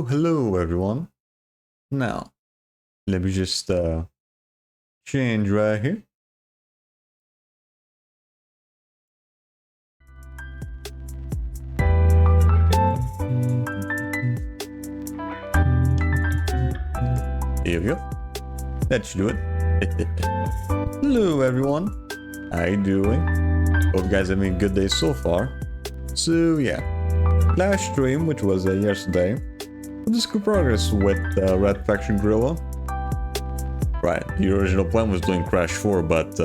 Hello everyone. Now, let me just change right here. Here we go. That should do it. Hello everyone. How you doing? Hope you guys are having a good day so far. So yeah, last stream, which was yesterday, this good progress with Red Faction Guerilla. Right, the original plan was doing Crash 4, but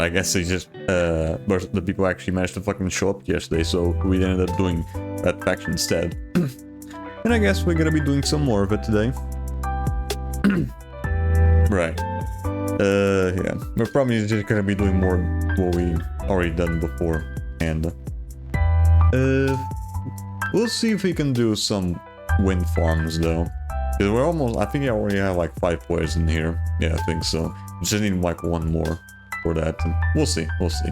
I guess they just the people actually managed to fucking show up yesterday, so we ended up doing Red Faction instead. And I guess we're gonna be doing some more of it today. Right. Yeah, we're probably just gonna be doing more what we already done before, and we'll see if we can do some wind farms though. Because we're almost, I think I already have like 5 players in here. Yeah, I think so. Just need like one more for that. And we'll see, we'll see.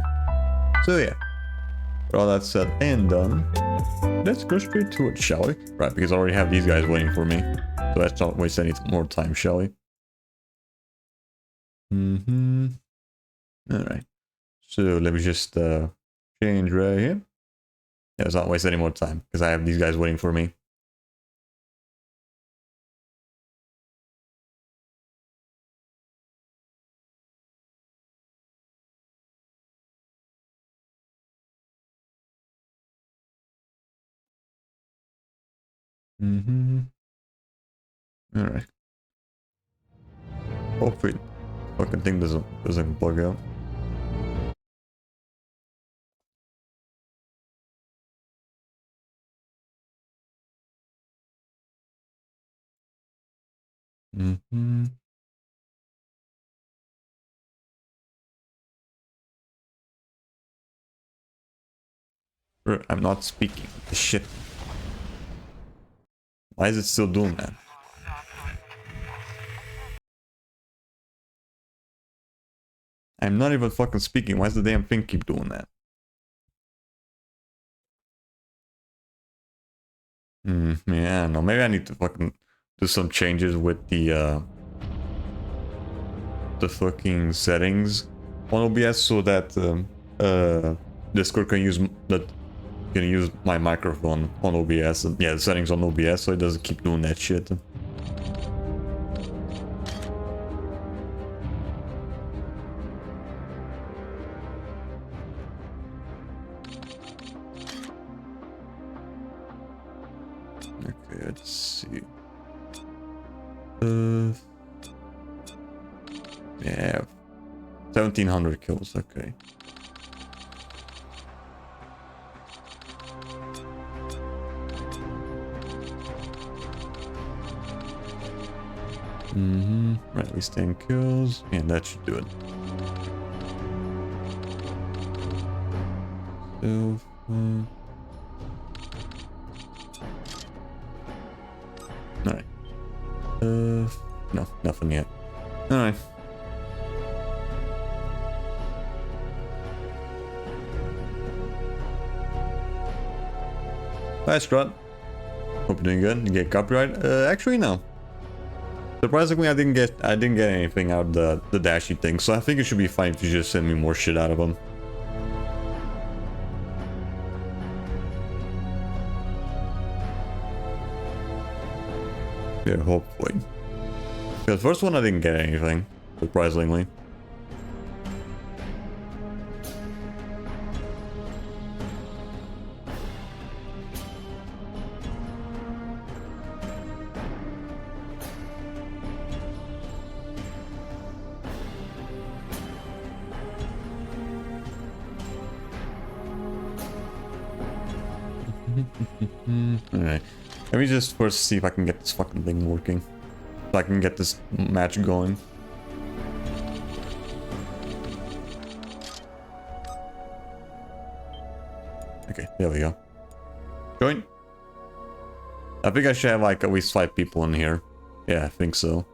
So yeah, with all that said and done, let's go straight to it, shall we? Right, because I already have these guys waiting for me. So let's not waste any more time, shall we? Alright. So let me just change right here. Yeah, let's not waste any more time, because I have these guys waiting for me. Alright. Hopefully fucking thing doesn't bug out. I'm not speaking. Shit. Why is it still doing that? I'm not even fucking speaking. Why does the damn thing keep doing that? Yeah, no, maybe I need to fucking do some changes with the fucking settings on OBS so that Discord can use my microphone on OBS. And yeah, the settings on OBS so it doesn't keep doing that shit. let's see. Yeah, 1700 kills. Okay. Right, at least 10 kills. Yeah, that should do it. So, alright. No, nothing yet. Alright. Hi, Strut. Hope you're doing good. You get copyright? Actually, no. Surprisingly, I didn't get anything out of the dashy thing, so I think it should be fine if you just send me more shit out of them. Yeah, hopefully. The first one I didn't get anything, surprisingly. Alright. Let me just first see if I can get this fucking thing working. So I can get this match going. Okay, there we go. Join. I think I should have like at least 5 people in here. Yeah, I think so.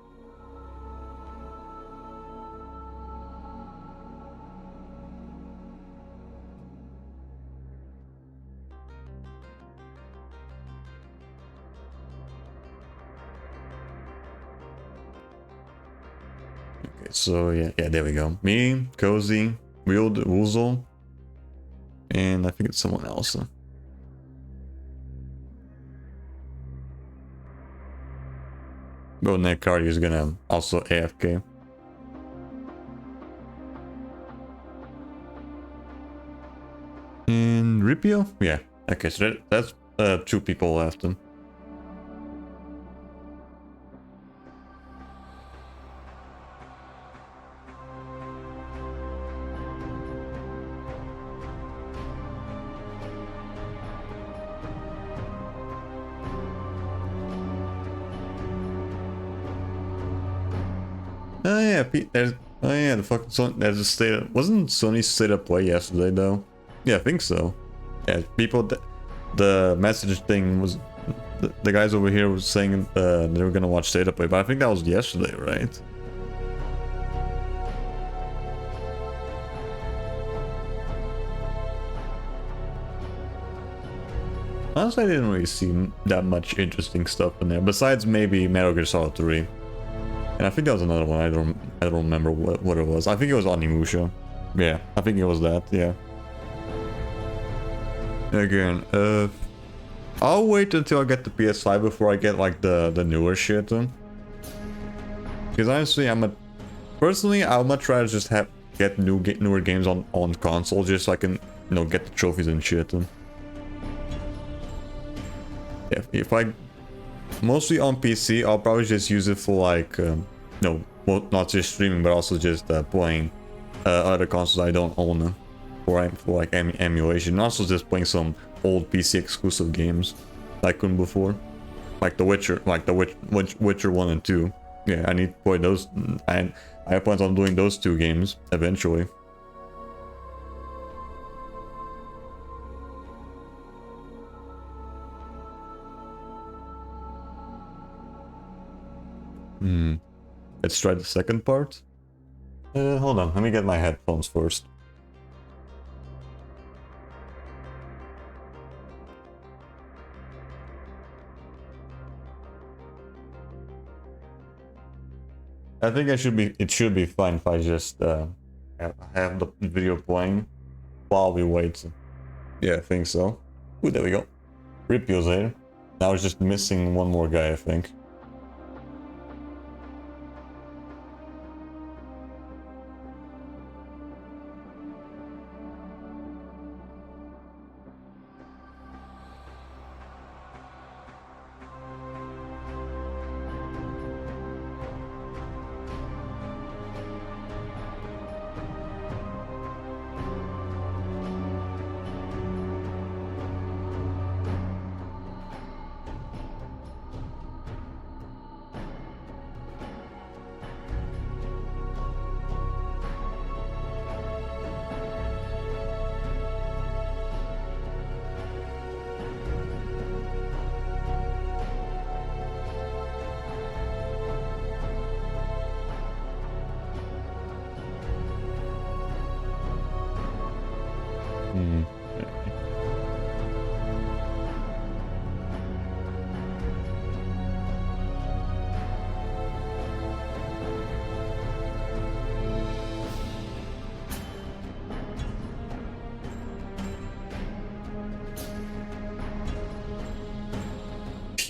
Okay, so yeah, there we go. Me, Cozy, Woozle, and I think it's someone else. Oh, Nick Cardi is gonna also AFK. And Ripio? Yeah. Okay, so that's 2 people left. Oh yeah, there's the fucking Sony, there's a state. Wasn't Sony state of play yesterday though? Yeah, I think so. Yeah, people. The message thing was the guys over here was saying they were gonna watch state of play, but I think that was yesterday, right? Honestly, I didn't really see that much interesting stuff in there, besides maybe Metal Gear Solid 3. And I think that was another one. I don't remember what it was. I think it was Onimusha. Yeah, I think it was that. Yeah. Again, I'll wait until I get the PS5 before I get like the newer shit. Because honestly, personally, I'll much rather just get newer games on console, just so I can get the trophies and shit. Yeah, if I mostly on PC, I'll probably just use it for like, well, not just streaming, but also just playing other consoles I don't own for like emulation. And also just playing some old PC exclusive games I couldn't before, like The Witcher, Witcher 1 and 2. Yeah, I need to play those, and I plan on doing those 2 games eventually. Let's try the second part. Hold on, let me get my headphones first. I think it should be fine if I just have the video playing while we wait. Yeah, I think so. Ooh, there we go. Ripio's there. Now it's just missing one more guy, I think.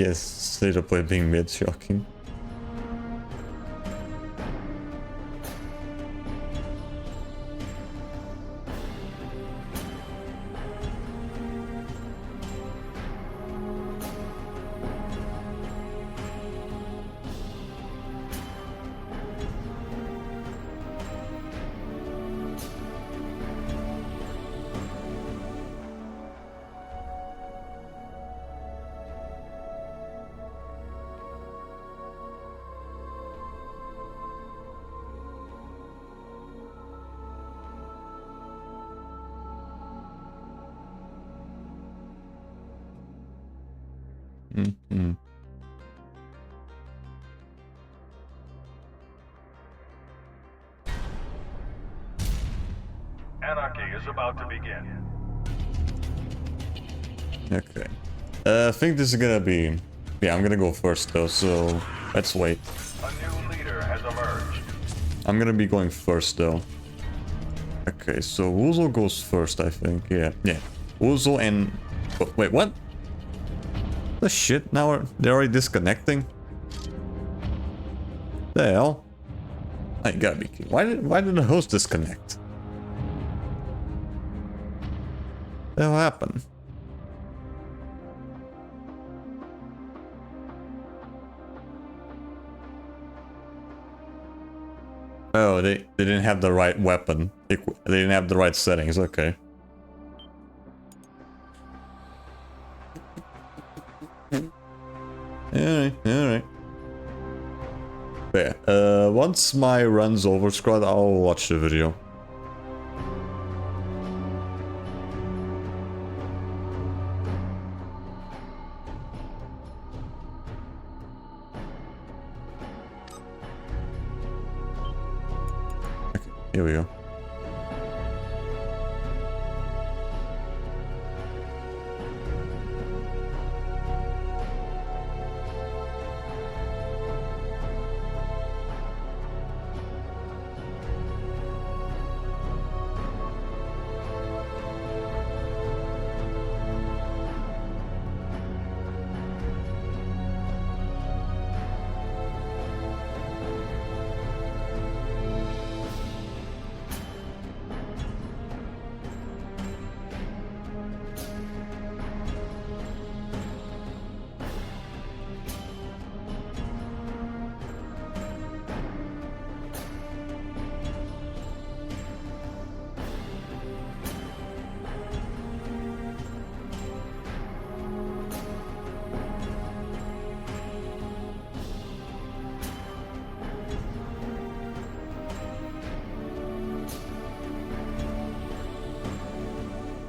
Yes, state of play being mid, shocking. Mm-hmm. Anarchy is about to begin. Okay. I think this is gonna be... Yeah, I'm gonna go first though, so let's wait. A new leader has emerged. I'm gonna be going first though. Okay, so Wuzo goes first, I think. Yeah. Wuzo and... Oh, wait, what? The shit? Now they're already disconnecting? The hell? I gotta be kidding. Why did the host disconnect? The hell happened? Oh, they didn't have the right weapon. They didn't have the right settings, okay. Alright. Yeah, once my run's over, squad, I'll watch the video. Okay, here we go.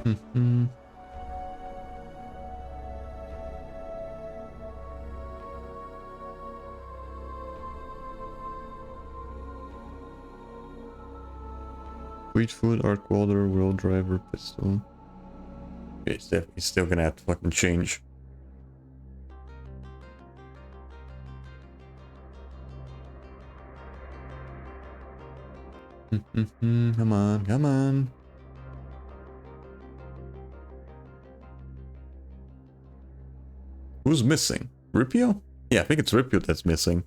Mm-hmm. Sweet food, arc welder, wheel driver, pistol. Okay, he's still gonna have to fucking change. Come on. Who's missing? Ripio? Yeah, I think it's Ripio that's missing.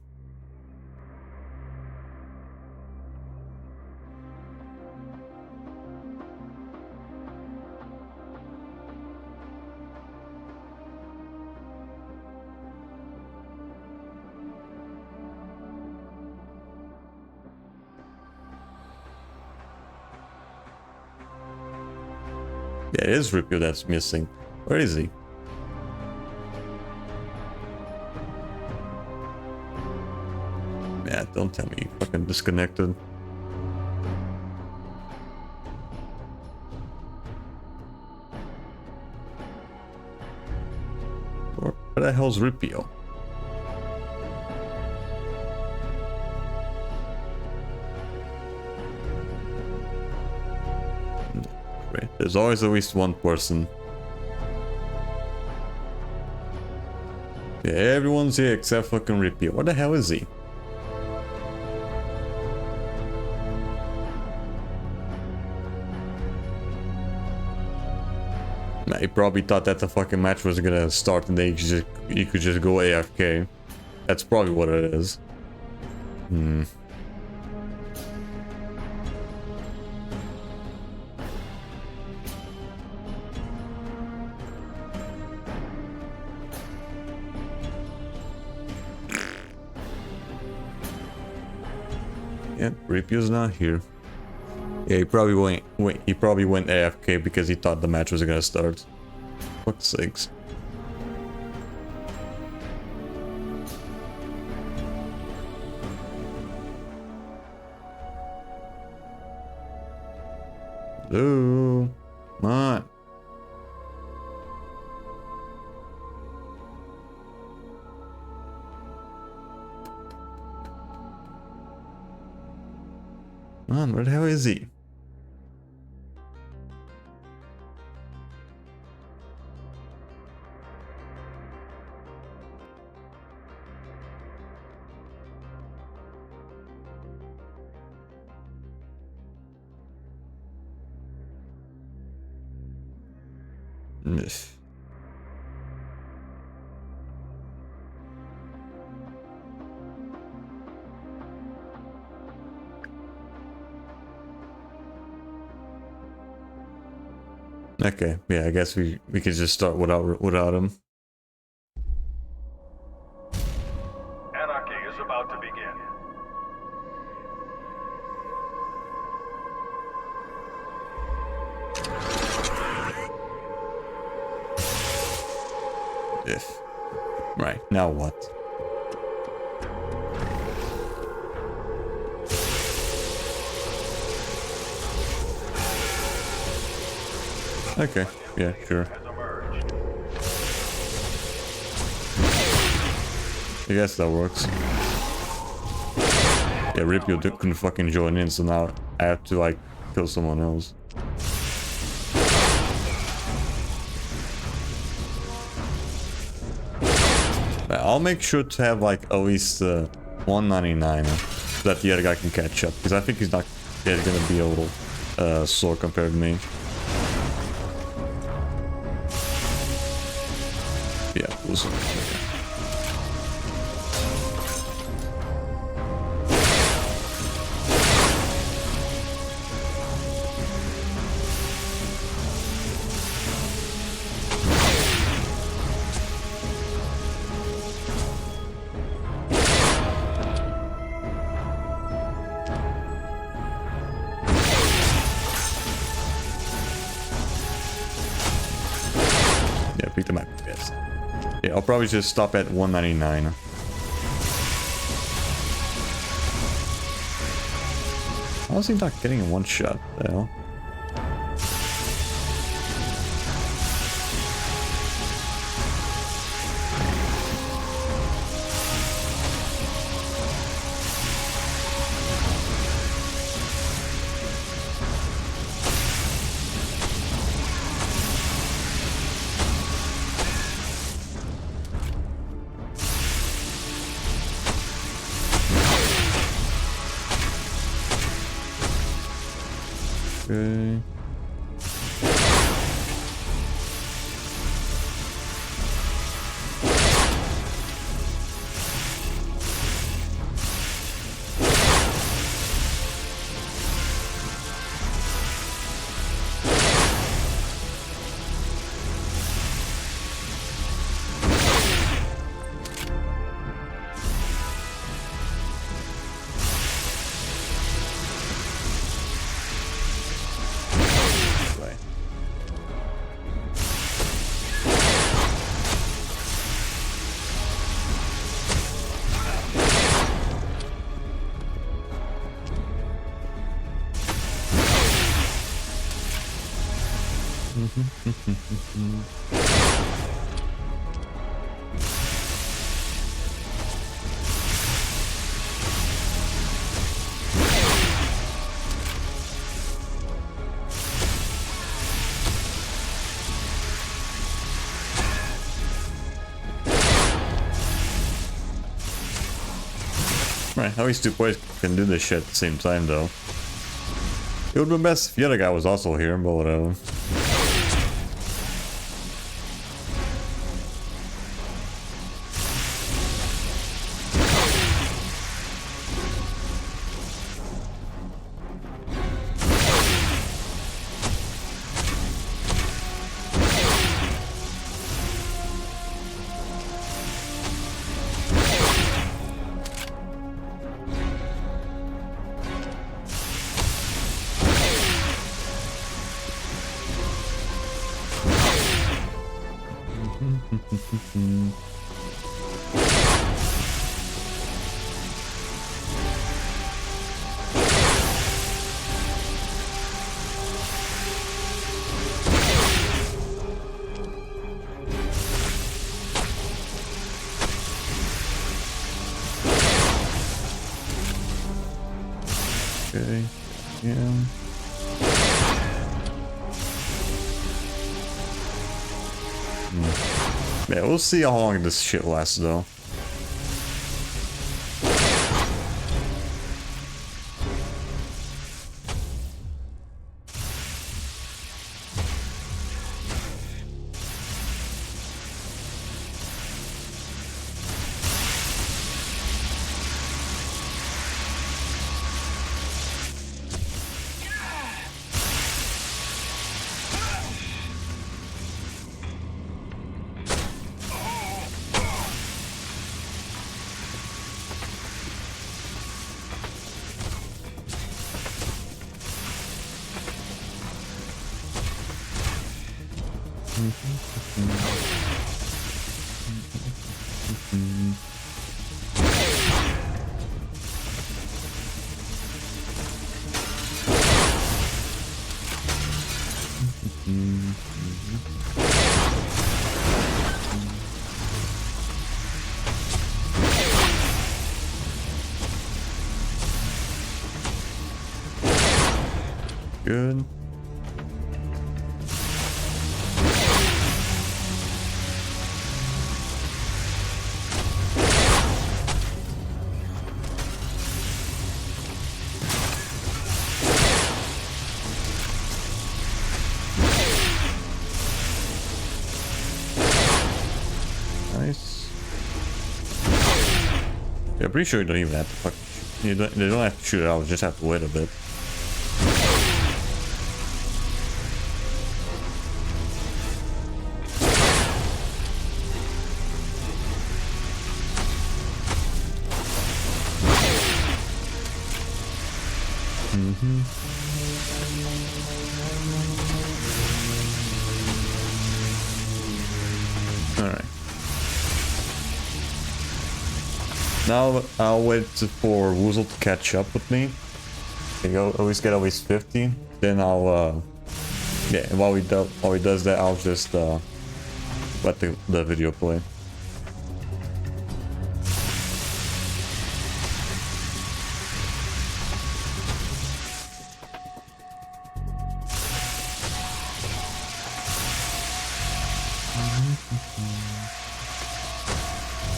Yeah, it is Ripio that's missing. Where is he? Yeah, don't tell me he fucking disconnected. Where the hell's Ripio? Great. There's always at least one person. Yeah, everyone's here except fucking Ripio. Where the hell is he? Nah, he probably thought that the fucking match was gonna start and then you could just go AFK. That's probably what it is. Yeah, Ripio's not here. Yeah, he probably went AFK because he thought the match was gonna start. Fuck's sakes. Hello? Come on. Man, where the hell is he? Ugh. Okay, yeah, I guess we could just start without him. Anarchy is about to begin. If right now what? Okay, yeah, sure. Has emerged. I guess that works. Yeah, Ripio couldn't fucking join in, so now I have to like kill someone else. But I'll make sure to have like at least 199 so that the other guy can catch up, because I think he's not gonna be a little slow compared to me. Yeah, awesome. Yeah, pick them up. Yes. Yeah, I'll probably just stop at 199. How is he not getting in one shot? The hell? Okay. Right, how these two players can do this shit at the same time, though. It would have been best if the other guy was also here, but whatever. Okay, yeah. Yeah, we'll see how long this shit lasts though. Good. Nice. Yeah, pretty sure you don't even have to fuck. They don't have to shoot it out. You just have to wait a bit. Alright. Now I'll wait for Woozle to catch up with me. Okay, always get at least 50. Then I'll yeah, while he does that, I'll just let the video play.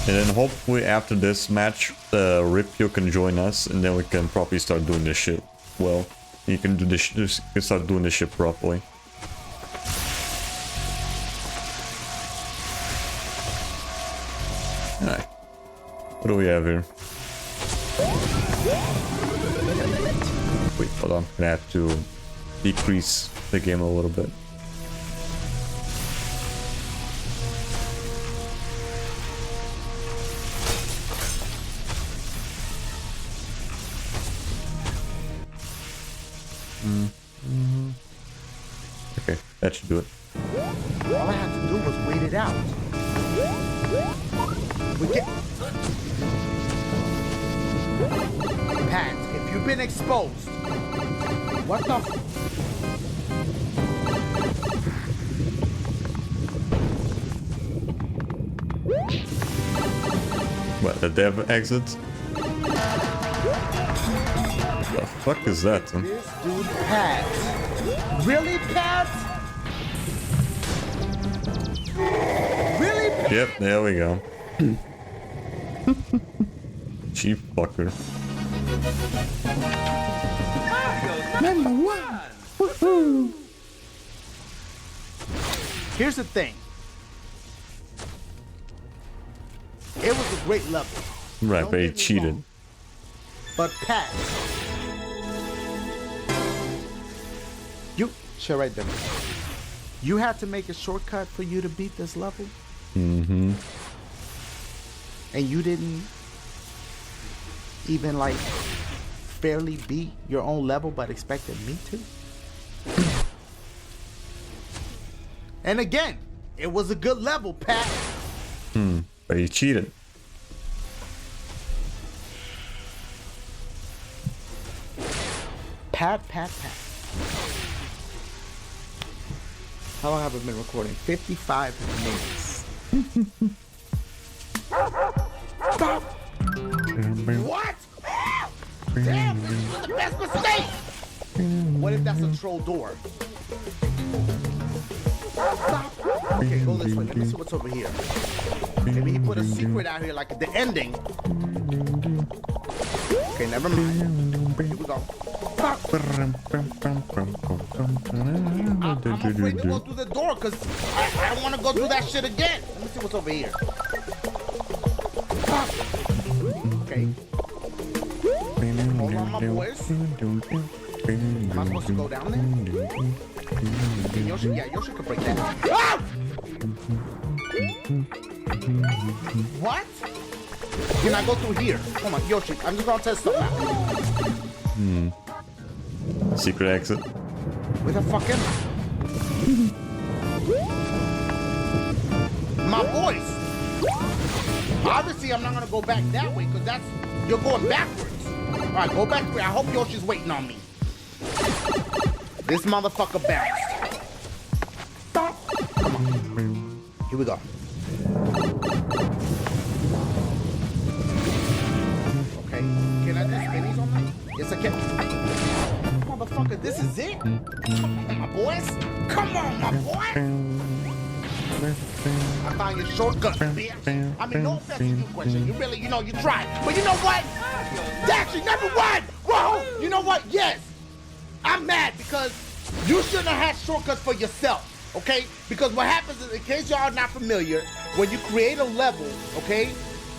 And then hopefully after this match, Ripio can join us, and then we can probably start doing this shit. Well, you can do this. You can start doing this shit properly. Alright. What do we have here? Wait, hold on. I'm gonna have to decrease the game a little bit. Okay, that should do it. All I had to do was wait it out. We get... Pat, if you've been exposed, what the... What, the dev exit? The fuck is that? Huh? This dude, Pat. Really, Pat? Really, Pat? Yep, there we go. Cheap fucker. Number one. Woohoo! Here's the thing. It was a great level. Right, Don't but he get me cheated. wrong. But Pat, you should right there. You had to make a shortcut for you to beat this level. Mm-hmm. And you didn't even like fairly beat your own level, but expected me to. And again, It was a good level, Pat. But he cheated. Pat. How long have I been recording? 55 minutes. Stop. What? Damn, this was the best mistake. What if that's a troll door? Stop. Okay, go this way. Let me see what's over here. Maybe he put a secret out here, like the ending. Okay, never mind. Here we go. Stop. I'm afraid to go through the door because I don't want to go through that shit again. Let me see what's over here. Stop. Okay. Hold on, my boys. Am I supposed to go down there? Okay, Yoshi, yeah, Yoshi could break that. Ah! What? Can I go through here? Hold on, Yoshi, I'm just gonna test something out. Secret exit. Where the fuck am I? My voice. Obviously, I'm not gonna go back that way because that's you're going backwards. All right, go back. I hope Yoshi's waiting on me. This motherfucker bounced. Stop. Come on. Here we go. Okay. Can I do spinnies on that? Yes, I can. Motherfucker, this is it? Come on, my boys. Come on, my boy. I found your shortcut, bitch. I mean, no offense to you, question. You really, you tried. But you know what? Dax, you never won. Whoa. You know what? Yes. I'm mad because you shouldn't have had shortcuts for yourself, okay? Because what happens is, in case y'all are not familiar, when you create a level, okay,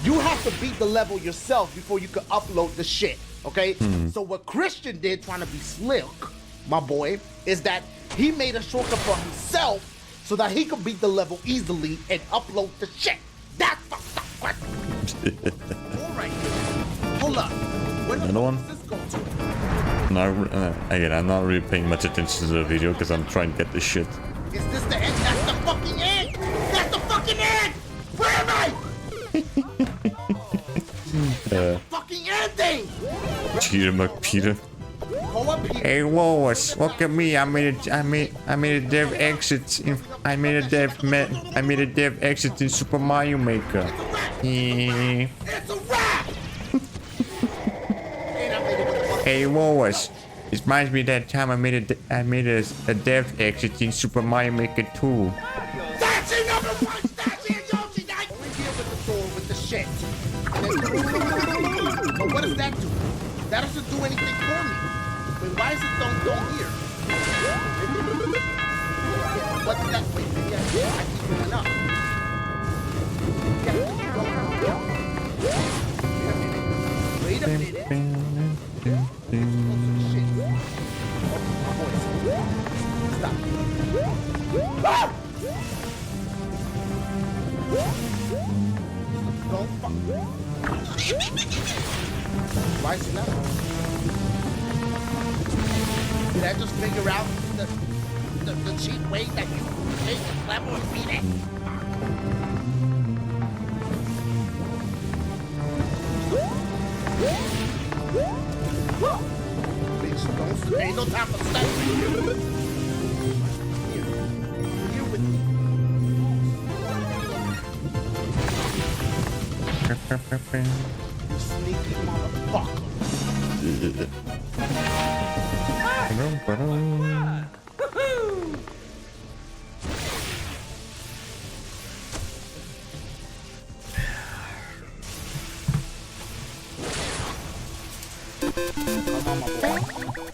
you have to beat the level yourself before you can upload the shit, okay? So what Christian did, trying to be slick, my boy, is that he made a shortcut for himself so that he could beat the level easily and upload the shit. That's fucked up, what? All right, hold up. Where the fuck does this go to? Again, I'm not really paying much attention to the video because I'm trying to get this shit. Is this the end? That's the fucking end! That's the fucking end! Where am I? Fucking ending! Peter McPeter. Go up here. Hey Wallace, look at me! I made a dev exit in Super Mario Maker. It's a wrap! Hey Wallace, it reminds me of that time I made a dev exit in Super Mario Maker 2. That's it, number one! That's it, Yoshi! We're here with the door with the shit. But what does that do? That doesn't do anything for me. Wait, why is it don't here? What did that wait? Maybe I keep going up. Wait a minute. Stop. Ah! Don't fuck. Why is it not? Did I just figure out the cheap way that you make the level and beat it? Bitch, don't ain't no time for study. Here with me. Sneaky motherfucker.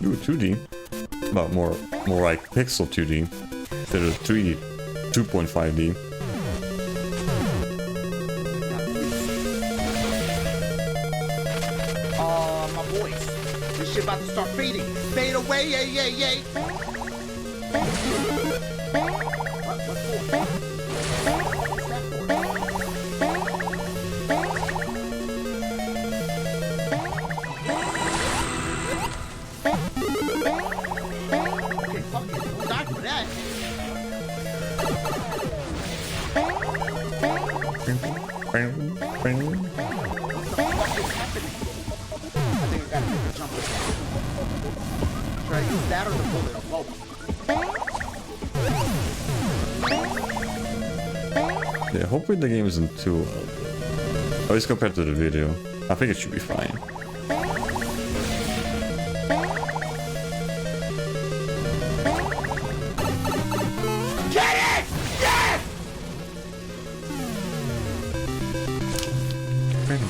Ooh, 2D. Well, more like pixel 2D instead of 3D, 2.5D. My voice. This shit about to start fading. Fade away, yay, yay, yay. Okay, fuck it. Don't die for that. think I gotta take a jump. Should I use that or the bullet or both? Yeah, hopefully the game isn't too old. At least compared to the video. I think it should be fine. Get it! Yes! Damn!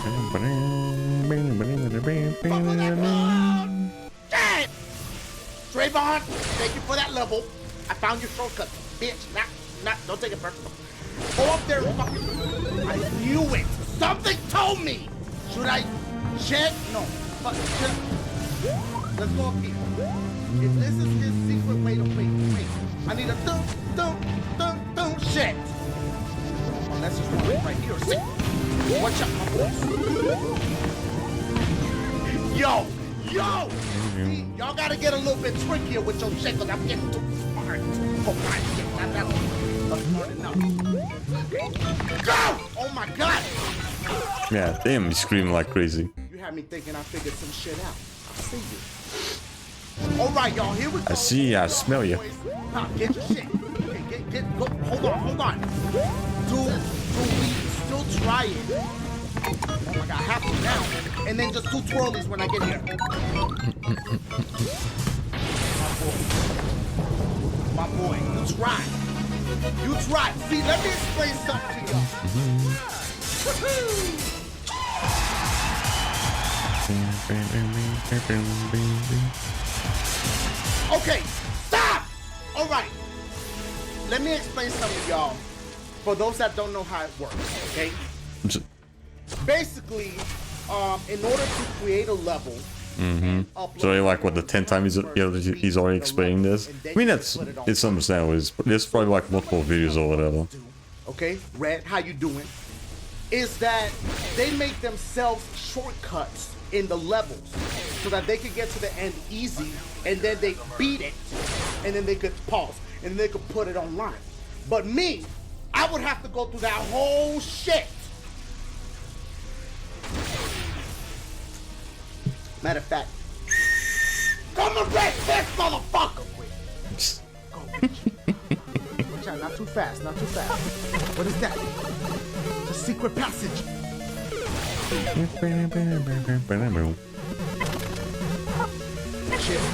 Trayvon, thank you for that level. I found your shortcut, bitch. Don't take it personal. Go up there and fucking... I knew it. Something told me. Should I check? No. Fuck. Let's go up here. If this is his secret way to wait. I need a shit. Unless there's one right here. See? Watch out, my boys. Yo! See, y'all gotta get a little bit trickier with your shit, cause I'm getting too smart. Oh my shit, that's smart enough. Go! Oh my god! Yeah, damn, he's screaming like crazy. You had me thinking I figured some shit out. I see you. Alright, y'all, here we go. I see you, I smell you. Nah, get your shit. Okay, go. Hold on. Do we still try it? Oh my god, have to now. And then just 2 twirlies when I get here. My boy, you try. See, let me explain something to y'all. Okay, stop! All right. Let me explain something to y'all. For those that don't know how it works, okay? Basically, in order to create a level, So like what the 10th time he's already explaining this. I mean it's understandable. There's probably like multiple videos or whatever. Okay, Red, how you doing? Is that they make themselves shortcuts in the levels so that they could get to the end easy, and then they beat it, and then they could pause, and they could put it online. But me, I would have to go through that whole shit. Matter of fact, come and wreck this motherfucker! Go, bitch. Watch out, not too fast. What is that? The secret passage.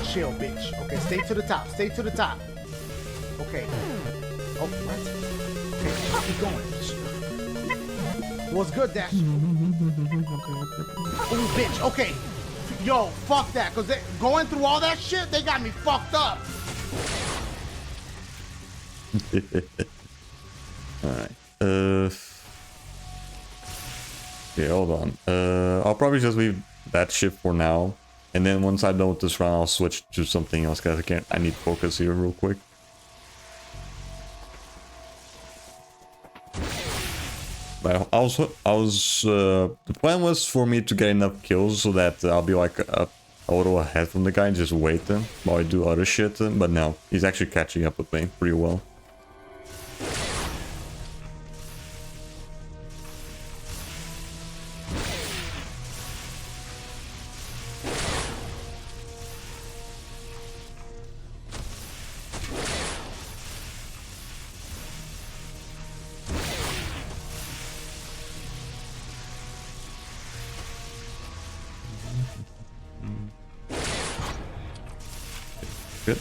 Chill, bitch. Okay, stay to the top. Okay. Oh, what? Okay, just keep going. What's good, Dash? Oh, bitch. Okay. Yo, fuck that, cause going through all that shit, they got me fucked up. Alright. Yeah, hold on. I'll probably just leave that shit for now. And then once I'm done with this round, I'll switch to something else, guys. I need focus here real quick. But the plan was for me to get enough kills so that I'll be like a little ahead from the guy and just wait while I do other shit. But no, he's actually catching up with me pretty well. Good.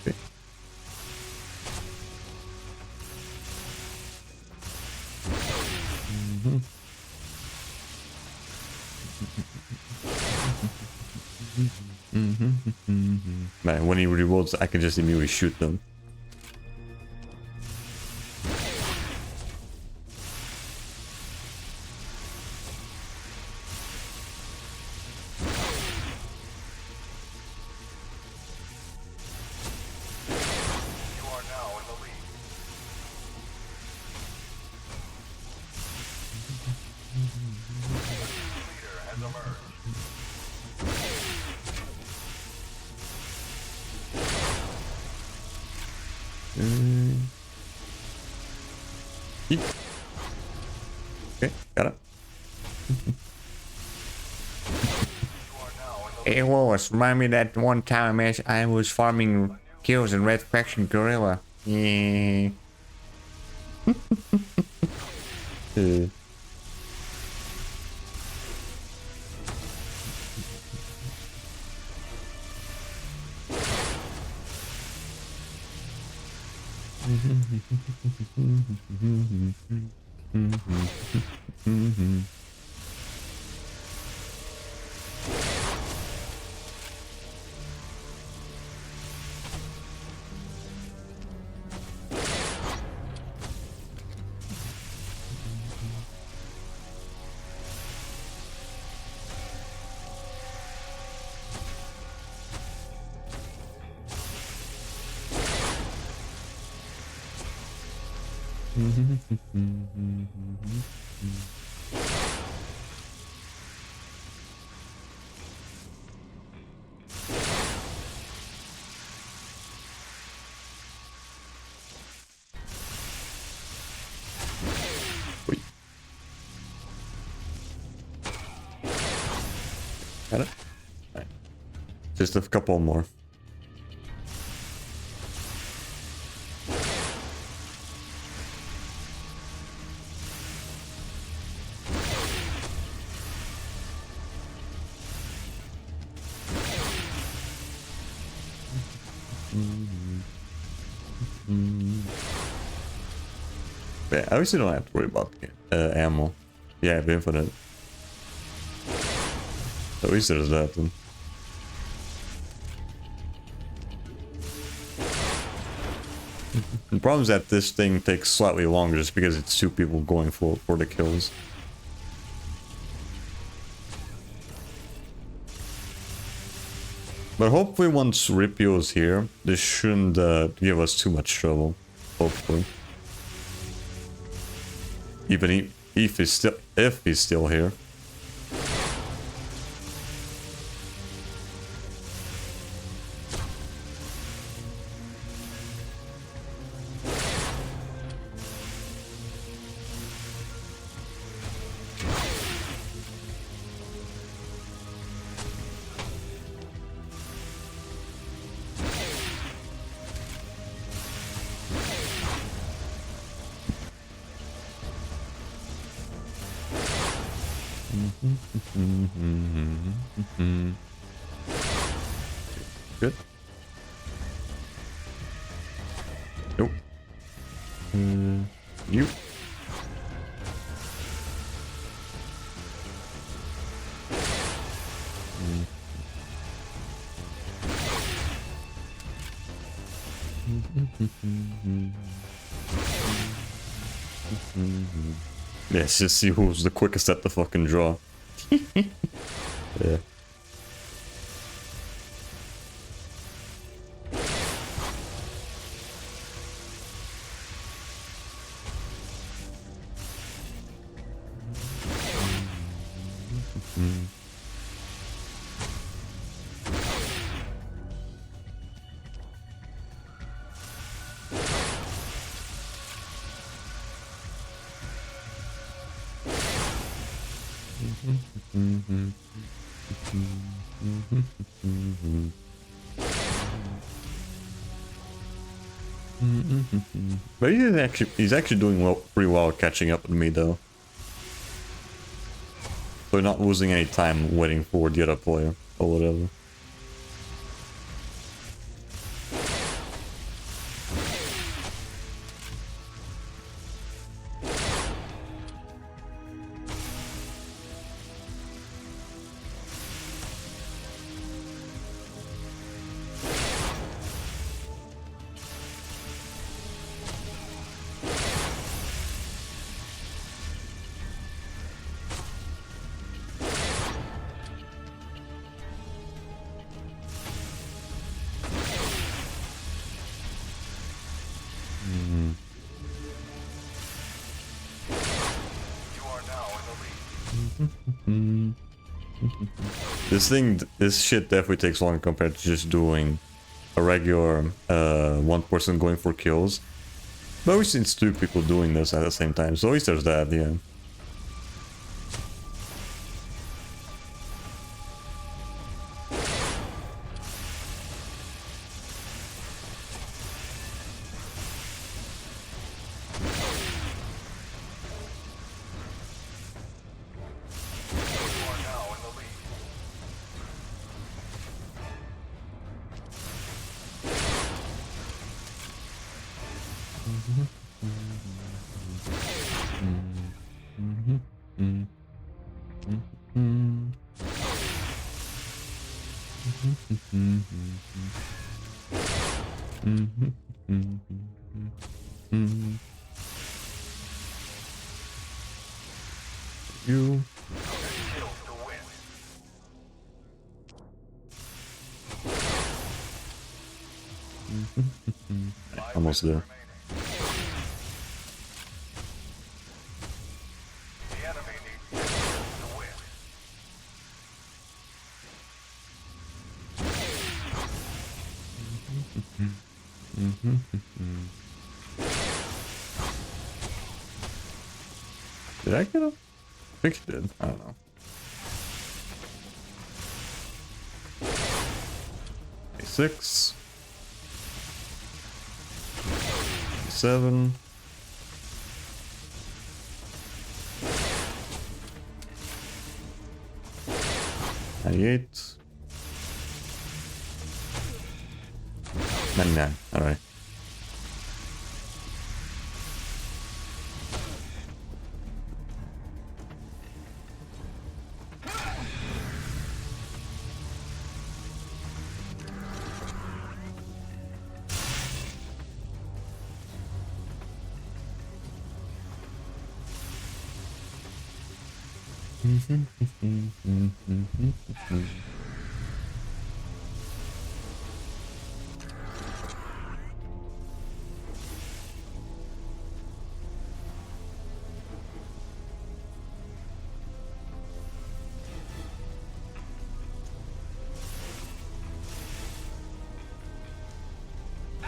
Okay. Man, when he reloads, I can just immediately shoot them. You are now in the lead. Eep. Okay, got it. Hey, Wallace, remind me that one time as I was farming kills in Red Faction Guerilla. Yeah. Wait. Got it? Alright. Just a couple more. Yeah, at least you don't have to worry about ammo. Yeah, I have infinite. At least there's that then. The problem is that this thing takes slightly longer just because it's two people going for the kills. But hopefully once Ripio is here, this shouldn't give us too much trouble. Hopefully. Even if he's still here. Good. Nope. You. Yes, just see who's the quickest at the fucking draw. Yeah. But he's actually doing well, pretty well catching up with me though. So not losing any time waiting for the other player or whatever. This shit definitely takes longer compared to just doing a regular one person going for kills. But we've seen two people doing this at the same time, so at least there's that, yeah. You. Almost there. The enemy needs to win. Did I get him? I think he did. I don't know. 6. 7. 98. 99. All right.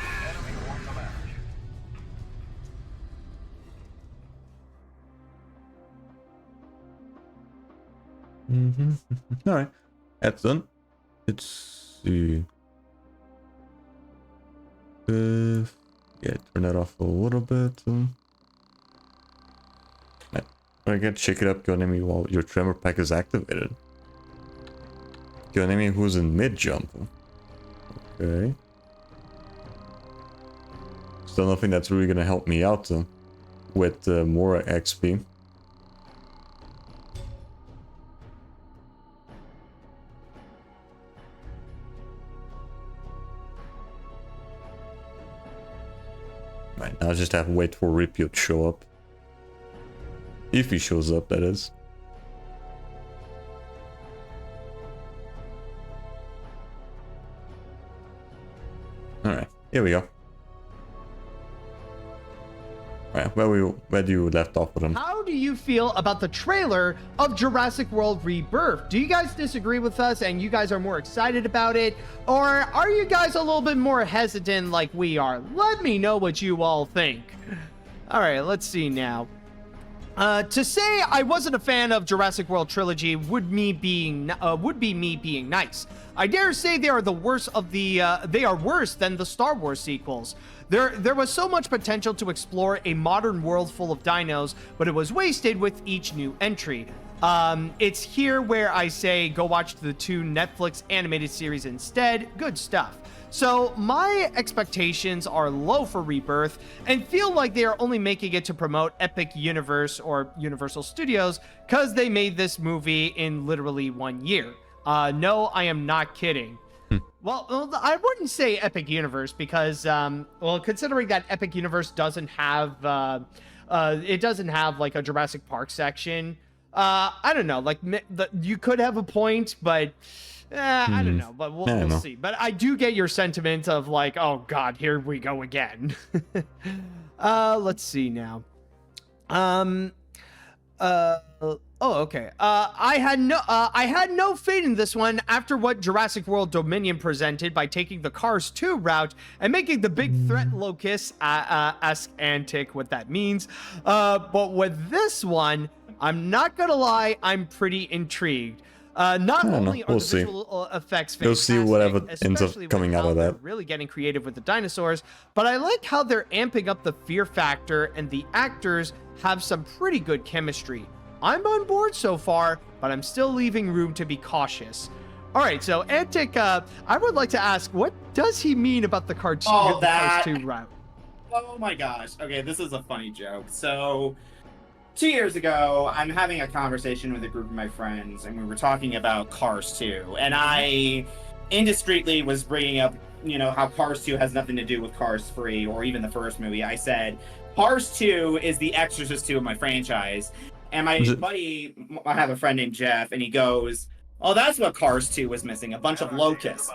Enemy wants a match. All right, that's done. Let's see. Yeah, turn that off a little bit. I can check it up. Kill enemy while your tremor pack is activated. Kill enemy who's in mid jump. Okay. Still nothing that's really gonna help me out with more XP. Right, now I just have to wait for Ripio to show up. If he shows up, that is. Alright, here we go. Alright, where do you left off with him? How do you feel about the trailer of Jurassic World Rebirth? Do you guys disagree with us and you guys are more excited about it? Or are you guys a little bit more hesitant like we are? Let me know what you all think. All right, let's see now. To say I wasn't a fan of Jurassic World Trilogy would be me being nice. I dare say they are the worst of the they are worse than the Star Wars sequels. There was so much potential to explore a modern world full of dinos, but it was wasted with each new entry. It's here where I say go watch the 2 Netflix animated series instead. Good stuff. So my expectations are low for Rebirth and feel like they are only making it to promote Epic Universe or Universal Studios because they made this movie in literally 1 year. No, I am not kidding. Well, I wouldn't say Epic Universe because, well, considering that Epic Universe doesn't have, it doesn't have like a Jurassic Park section. I don't know, like you could have a point, but I don't know, but we'll see. But I do get your sentiment of like, oh God, here we go again. Let's see now. Oh, okay. I had no faith in this one after what Jurassic World Dominion presented by taking the Cars 2 route and making the big threat locus. Ask Antic what that means. But with this one, I'm not gonna lie, I'm pretty intrigued. Not only are We'll the see. visual effects We'll fantastic, see whatever ends up especially with coming out how of they're that. really getting creative with the dinosaurs, but I like how they're amping up the fear factor and the actors have some pretty good chemistry. I'm on board so far, but I'm still leaving room to be cautious. All right, so Antic, I would like to ask, what does he mean about the cartoon Oh, that- Cars 2 route? Oh my gosh. Okay, this is a funny joke. So, 2 years ago, I'm having a conversation with a group of my friends, and we were talking about Cars 2. And I indiscreetly was bringing up, you know, how Cars 2 has nothing to do with Cars 3 or even the first movie. I said, Cars 2 is the Exorcist 2 of my franchise. And my buddy, I have a friend named Jeff, and he goes, oh, that's what Cars 2 was missing, a bunch of locusts.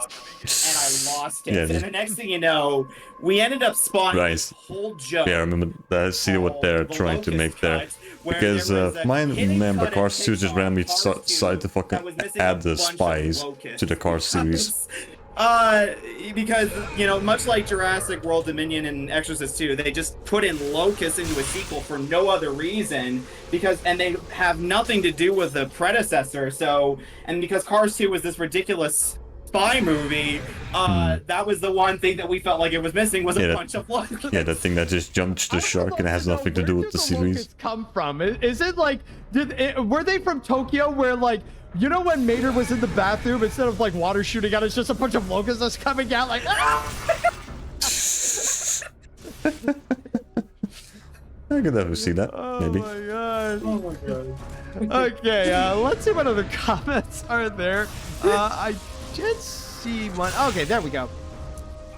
And I lost it. Yeah, And the next thing you know, we ended up spawning Right. this whole joke. Yeah, I remember. I see what they're called trying to the make there. locust cut, where Because there was a my hidden member cut Cars and 2 just takes randomly off Cars 2 decided to that fucking was missing add a the bunch of spies locusts. to the Cars series. Because, you know, much like Jurassic World Dominion and Exorcist 2, they just put in locusts into a sequel for no other reason, and they have nothing to do with the predecessor. So, and because Cars 2 was this ridiculous spy movie, that was the one thing that we felt like it was missing was a bunch of locusts. Yeah, the thing that just jumped the shark and has nothing to do with the Where series. locusts come from? Is it like, were they from Tokyo where like, you know when Mater was in the bathroom, instead of like water shooting out, it's just a bunch of locusts that's coming out like, ah! I could never see that. Maybe. Oh my god. Oh my god. Okay, let's see what other comments are there. I did see one. Okay, there we go.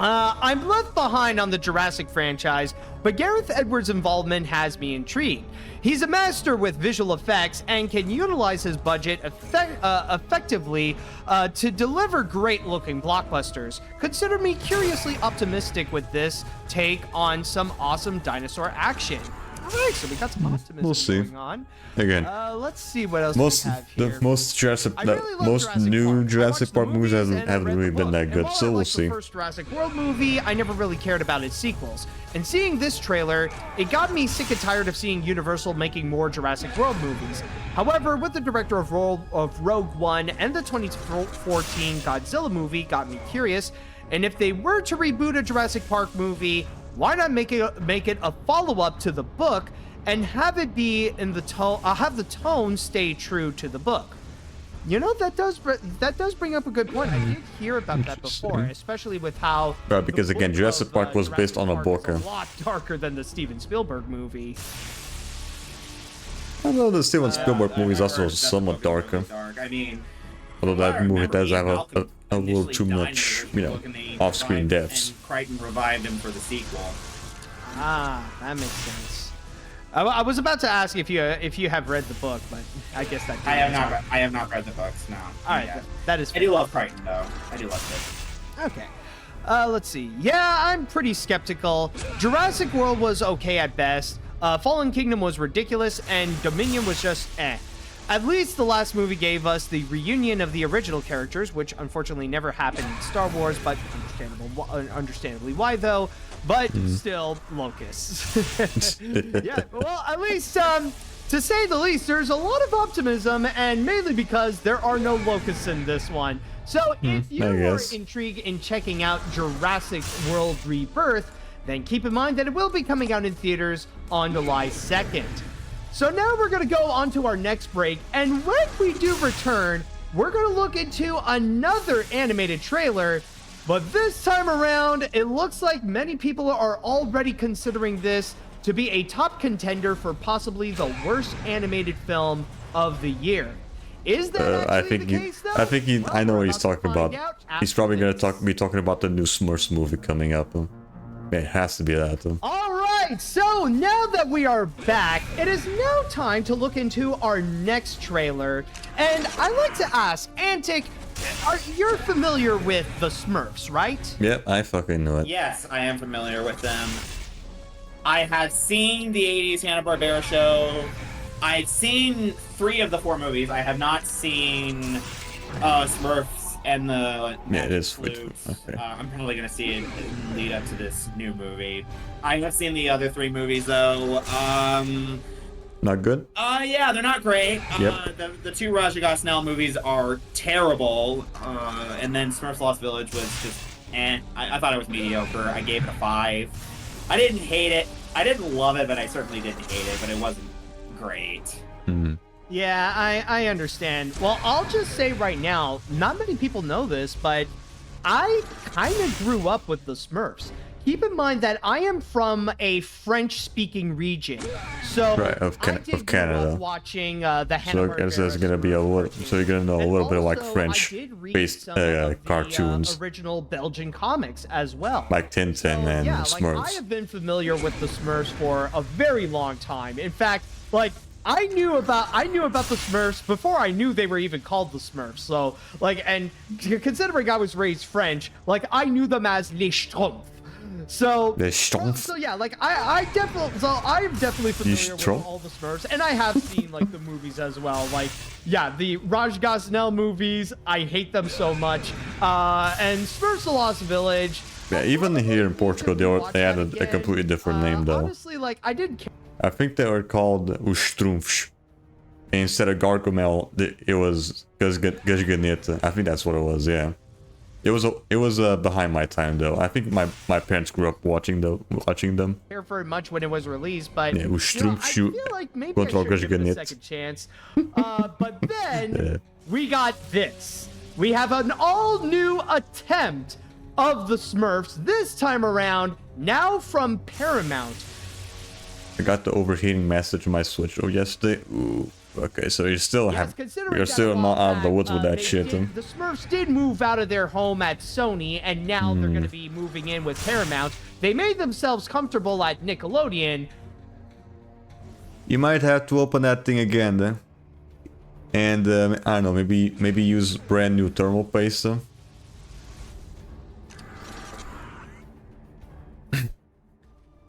I'm left behind on the Jurassic franchise, but Gareth Edwards' involvement has me intrigued. He's a master with visual effects and can utilize his budget effectively to deliver great-looking blockbusters. Consider me curiously optimistic with this take on some awesome dinosaur action. All right, so we got some optimism We'll see. going on. Again, Let's see what else most we have here. the most Jurassic, I really love most Jurassic new Park. I Jurassic watched the Park movies movies haven't and read really the been book. that And good, while so I we'll liked see. The first Jurassic World movie, I never really cared about its sequels. And seeing this trailer, it got me sick and tired of seeing Universal making more Jurassic World movies. However, with the director of Rogue One and the 2014 Godzilla movie got me curious. And if they were to reboot a Jurassic Park movie, why not make it a follow-up to the book and have it be in the tone, have the tone stay true to the book? You know, that does bring up a good point. I did hear about that before, especially with how. Right, because the again, book Jurassic of, Park was based on a Park book. is a lot darker than the Steven Spielberg movie. Although the Steven Spielberg I movie is heard also that the somewhat book is really darker. dark. I mean, Although that I movie remember does have Ian a Malcolm little initially too died in the much, original you know, book, and they off-screen revived- deaths. And Crichton revived him for the sequel. Ah, that makes sense. I was about to ask if you have read the book, but I guess that. I have not read the books. No. All right, yet. that is. I do love Crichton though. I do love it. Okay. Let's see. Yeah, I'm pretty skeptical. Jurassic World was okay at best. Fallen Kingdom was ridiculous, and Dominion was just eh. At least the last movie gave us the reunion of the original characters, which unfortunately never happened in Star Wars, but understandably why though. But still, locusts. Yeah, well, at least, to say the least, there's a lot of optimism, and mainly because there are no locusts in this one. So if you I are guess. intrigued in checking out Jurassic World Rebirth, then keep in mind that it will be coming out in theaters on July 2nd. So now we're going to go on to our next break, and when we do return, we're going to look into another animated trailer, but this time around, it looks like many people are already considering this to be a top contender for possibly the worst animated film of the year. Is that I actually think the he, case, though? I think he, Well, I know we're what he's about to talking find about. out He's probably after gonna this. be talking about the new Smurfs movie coming up. It has to be that. All right, so now that we are back, it is now time to look into our next trailer. And I'd like to ask, Antic, you're familiar with the Smurfs, right? Yep, I fucking know it. Yes, I am familiar with them. I have seen the 80s Hanna-Barbera show. I've seen 3 of the 4 movies. I have not seen Smurfs and the Yeah, it is Flute. okay. I'm probably gonna see it lead up to this new movie. I have seen the other 3 movies though. Not good. Yeah, they're not great. Yep. The 2 Raja Gosnell movies are terrible. And then Smurfs Lost Village was just I thought it was mediocre. I gave it a 5. I didn't hate it. I didn't love it, but I certainly didn't hate it, but it wasn't great. Yeah, I understand. Well, I'll just say right now, not many people know this, but I kind of grew up with the Smurfs. Keep in mind that I am from a French-speaking region, so Right, of I did grow Canada. up watching the So I Hanna-Barbera guess there's gonna be a little. So you're gonna know a and little bit of like also, I did read French-based some of the, cartoons, original Belgian comics as well. like Tintin and yeah, Smurfs. like I have been familiar with the Smurfs for a very long time. In fact, like I knew about the Smurfs before I knew they were even called the Smurfs. So like, and considering I was raised French, like I knew them as les Schtroumpfs. So, so yeah, like I am definitely familiar with all the Smurfs, and I have seen like the movies as well. Like, yeah, the Raj Gosnell movies, I hate them so much. And Smurfs: The Lost Village. Yeah, even here in Portugal, they had a completely different name though. Honestly, like I didn't care. I think they were called Os Schtroumpfs. Instead of Gargamel, it was Gazganeta. I think that's what it was. Yeah. It was behind my time though. I think my parents grew up watching them. Care very much when it was released, but Yeah, I feel like maybe I should give it a second chance. But then we got this. We have an all-new attempt of the Smurfs this time around. Now from Paramount. I got the overheating message on my Switch yesterday. Ooh. Okay, so you still you're still not out of the woods with that shit. The Smurfs did move out of their home at Sony, and now they're going to be moving in with Paramount. They made themselves comfortable at Nickelodeon. You might have to open that thing again, then. And I don't know, maybe use brand new thermal paste.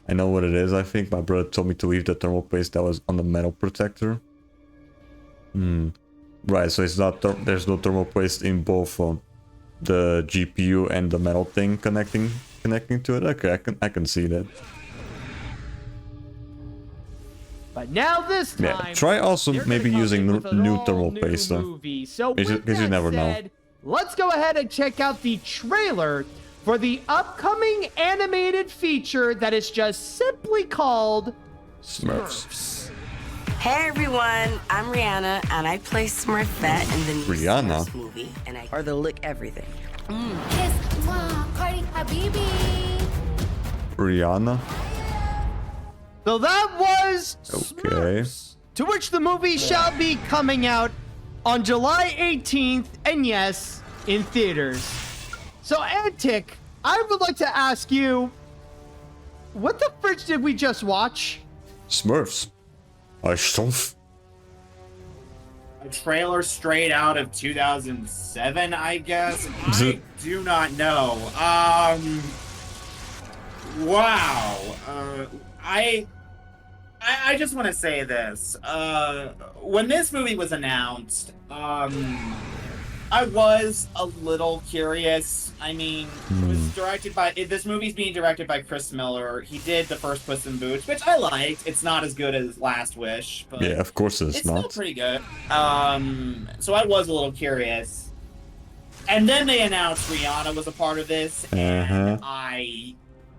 I know what it is. I think my brother told me to leave the thermal paste that was on the metal protector. Right, so it's not there's no thermal paste in both the GPU and the metal thing connecting to it. Okay, I can see that. But now this time, yeah, try also maybe using new thermal paste though. So because you never know. Let's go ahead and check out the trailer for the upcoming animated feature that is just simply called Smurfs. Hey everyone, I'm Rihanna, and I play Smurfette in the new Smurfs movie, and I the lick everything. Rihanna. So that was okay. Smurfs, to which the movie shall be coming out on July 18th, and yes, in theaters. So Antic, I would like to ask you, what the fridge did we just watch? Smurfs. A trailer straight out of 2007, I guess. I do not know. Wow. I just want to say this. When this movie was announced, I was a little curious. I mean, it was directed by... This movie's being directed by Chris Miller. He did the first Puss in Boots, which I liked. It's not as good as Last Wish, but... Yeah, of course it's not. It's still pretty good. So I was a little curious. And then they announced Rihanna was a part of this, and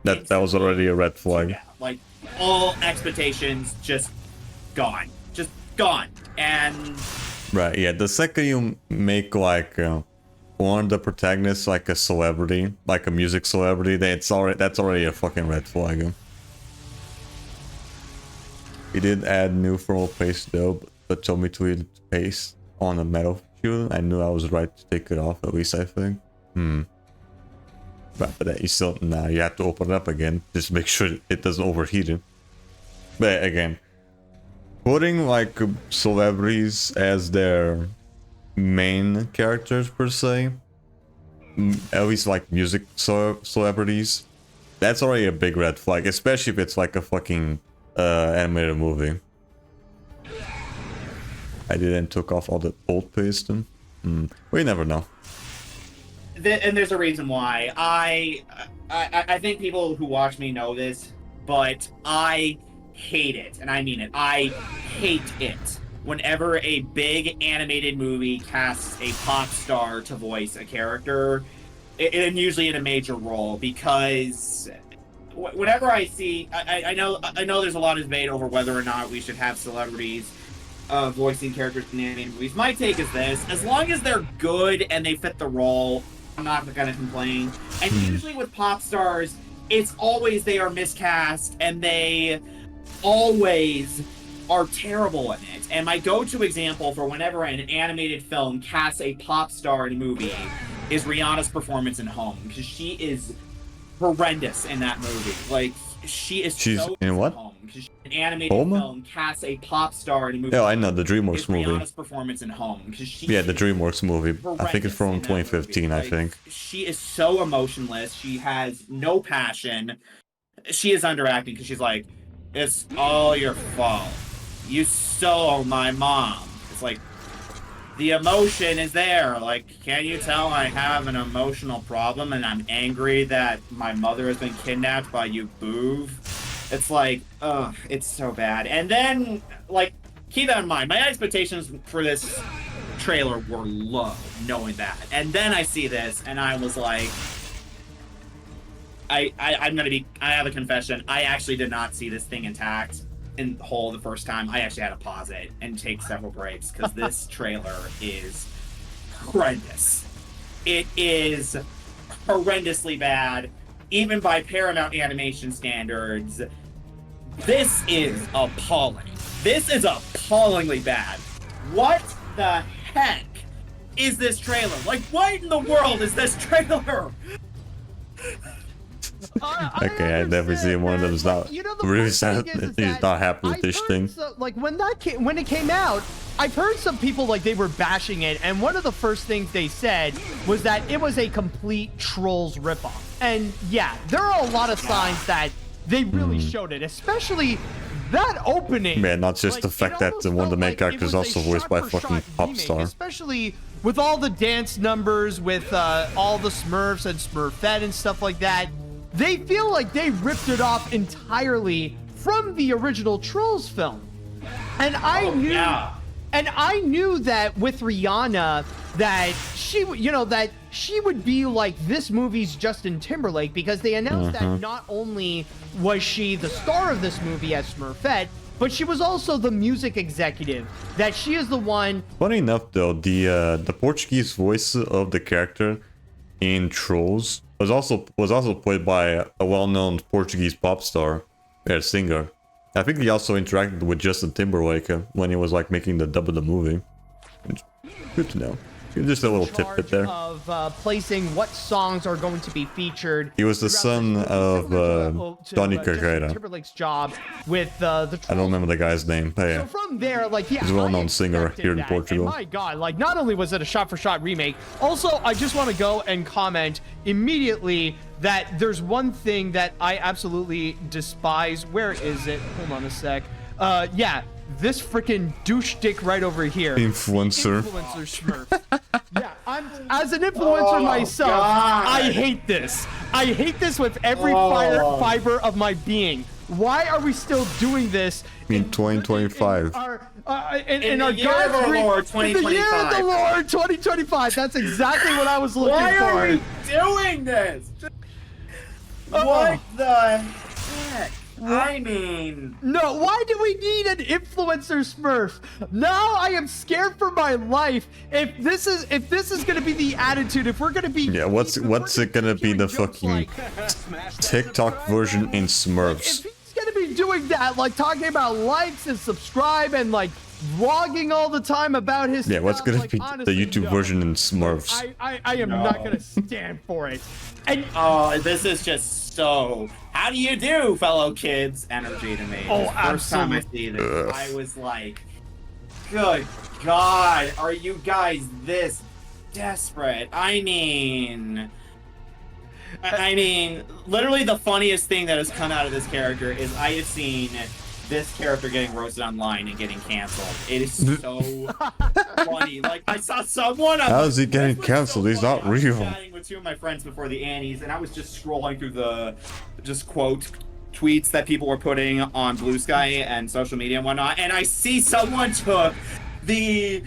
That was already a red flag. Yeah, like, all expectations just gone. Just gone. And... Right, yeah, the second you make like one of the protagonists like a celebrity, like a music celebrity, that's already a fucking red flag. He did add new thermal paste though, but told me to leave the paste on a metal fuel. I knew I was right to take it off, at least I think. But that you still you have to open it up again, just make sure it doesn't overheat it. But again, putting like celebrities as their main characters per se, at least like music celebrities, that's already a big red flag, especially if it's like a fucking animated movie. I didn't took off all the old paste. We never know. And there's a reason why. I think people who watch me know this, but I hate it, and I mean it. I hate it whenever a big animated movie casts a pop star to voice a character, and usually in a major role, because whenever I see, I know there's a lot of debate over whether or not we should have celebrities voicing characters in animated movies. My take is this: as long as they're good and they fit the role, I'm not gonna complain. And usually with pop stars, it's always they are miscast and they always are terrible in it. And my go-to example for whenever an animated film casts a pop star in a movie is Rihanna's performance in Home, because she is horrendous in that movie. Like, she's so in what? Home, because an animated film casts a pop star in a movie. Yeah, I know, the DreamWorks movie. Rihanna's performance in Home, because she the DreamWorks movie. I think it's from 2015. I think she is so emotionless. She has no passion. She is underacting because she's like, "It's all your fault. You stole my mom." It's like, the emotion is there. Like, can you tell I have an emotional problem and I'm angry that my mother has been kidnapped by you, Boov? It's like, ugh, it's so bad. And then, like, keep that in mind. My expectations for this trailer were low, knowing that. And then I see this, and I was like, I have a confession. I actually did not see this thing intact in whole the first time. I actually had to pause it and take several breaks because this trailer is horrendous. It is horrendously bad, even by Paramount animation standards. This is appalling. This is appallingly bad. What the heck is this trailer? Like, what in the world is this trailer? Okay, I've never seen one of them. Is not really sad. He's not happy with this thing. Like when it came out, I've heard some people like they were bashing it, and one of the first things they said was that it was a complete Trolls ripoff. And yeah, there are a lot of signs that they really showed it, especially that opening. Man, not just the fact that one of the main characters also voiced by fucking pop star. Especially with all the dance numbers, with all the Smurfs and Smurfette and stuff like that. They feel like they ripped it off entirely from the original Trolls film. And I knew that with Rihanna, that she would be like this movie's Justin Timberlake, because they announced that not only was she the star of this movie as Smurfette, but she was also the music executive. That she is the one. Funny enough, though, the Portuguese voice of the character in Trolls was also played by a well-known Portuguese pop star, singer. I think he also interacted with Justin Timberlake when he was like making the dub of the movie. Good to know. Just a little tidbit there. Of placing what songs are going to be featured. He was the son of Donny Guerilla. Timberlake's job with the. I don't remember the guy's name. But yeah. So from there, like, yeah, he's a well-known singer here in Portugal. And my God, like, not only was it a shot-for-shot remake, also I just want to go and comment immediately that there's one thing that I absolutely despise. Where is it? Hold on a sec. Yeah. This freaking douche dick right over here. Influencer Smurf. Yeah, as an influencer myself, God. I hate this. I hate this with every fiber of my being. Why are we still doing this in 2025? In the year of our Lord 2025. In the year of the Lord 2025. That's exactly what I was looking for. Why are we doing this? What the heck? I mean... No, why do we need an influencer Smurf? Now I am scared for my life. If this is gonna be the attitude, if we're gonna be... Yeah, what's it gonna be, the fucking TikTok version in Smurfs? If he's gonna be doing that, like talking about likes and subscribe and like vlogging all the time about his yeah, what's gonna be honestly, the YouTube version in Smurfs? I am not gonna stand for it. And this is just so... How do you do, fellow kids? Energy to me. Oh, absolutely. First time I see this, I was like, good God, are you guys this desperate? I mean, literally the funniest thing that has come out of this character is I have seen this character getting roasted online and getting canceled. It is so funny. Like, I saw someone. How is he getting this was canceled? so He's funny. not I was real. chatting with two of my friends before the Annies, and I was just scrolling through the quote tweets that people were putting on Blue Sky and social media and whatnot, and I see someone took the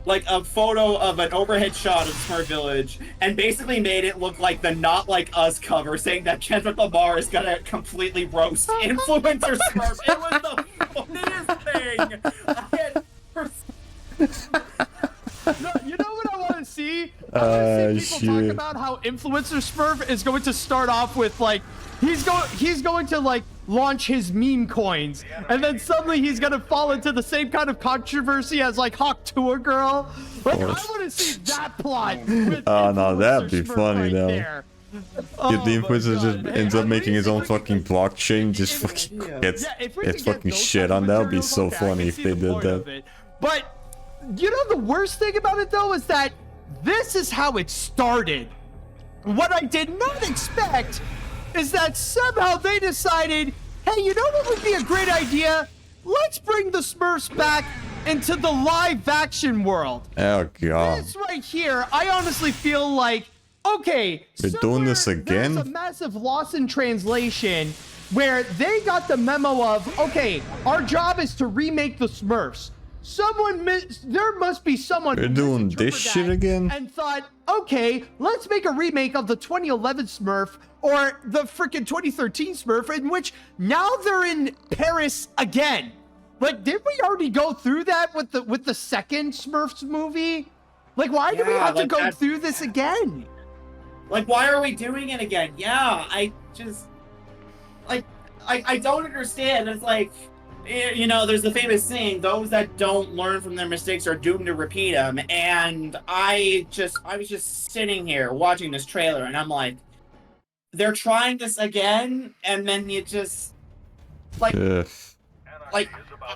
like a photo of an overhead shot of Smurf Village and basically made it look like the Not Like Us cover, saying that Kendrick Lamar is gonna completely roast influencer Smurf. It was the funniest thing I had ever No, you know what I want to see? I want to see people shit. talk about how influencer Smurf is going to start off with like he's going to like launch his meme coins, and then suddenly he's gonna fall into the same kind of controversy as like Hawk Tour Girl. Like, I want to see that plot. With Oh, no, that'd be influencer Smurf funny, right though. there. If Oh the my influencer God. just ends Hey, up I making his own really think fucking blockchain, just fucking gets if we could gets get fucking those shit type of on, that would be materials, so okay, I funny can if see they the did point of that. it. But you know the worst thing about it though is that this is how it started. What I did not expect is that somehow they decided, hey, you know what would be a great idea? Let's bring the Smurfs back into the live action world. Oh god. This right here, I honestly feel like, okay, They're doing this somewhere again? There's a massive loss in translation where they got the memo of, okay, our job is to remake the Smurfs. There must be someone They're who doing this misinterpreted shit that again? and thought, okay, let's make a remake of the 2011 Smurf or the freaking 2013 Smurf, in which now they're in Paris again. Like, didn't we already go through that with the second Smurfs movie? Like, why do we Yeah, have to like go that- through this again? Like, why are we doing it again? Yeah, I just, like, I don't understand. It's like, you know, there's the famous saying, those that don't learn from their mistakes are doomed to repeat them. And I was just sitting here watching this trailer, and I'm like, they're trying this again, and then you just, like, Ugh.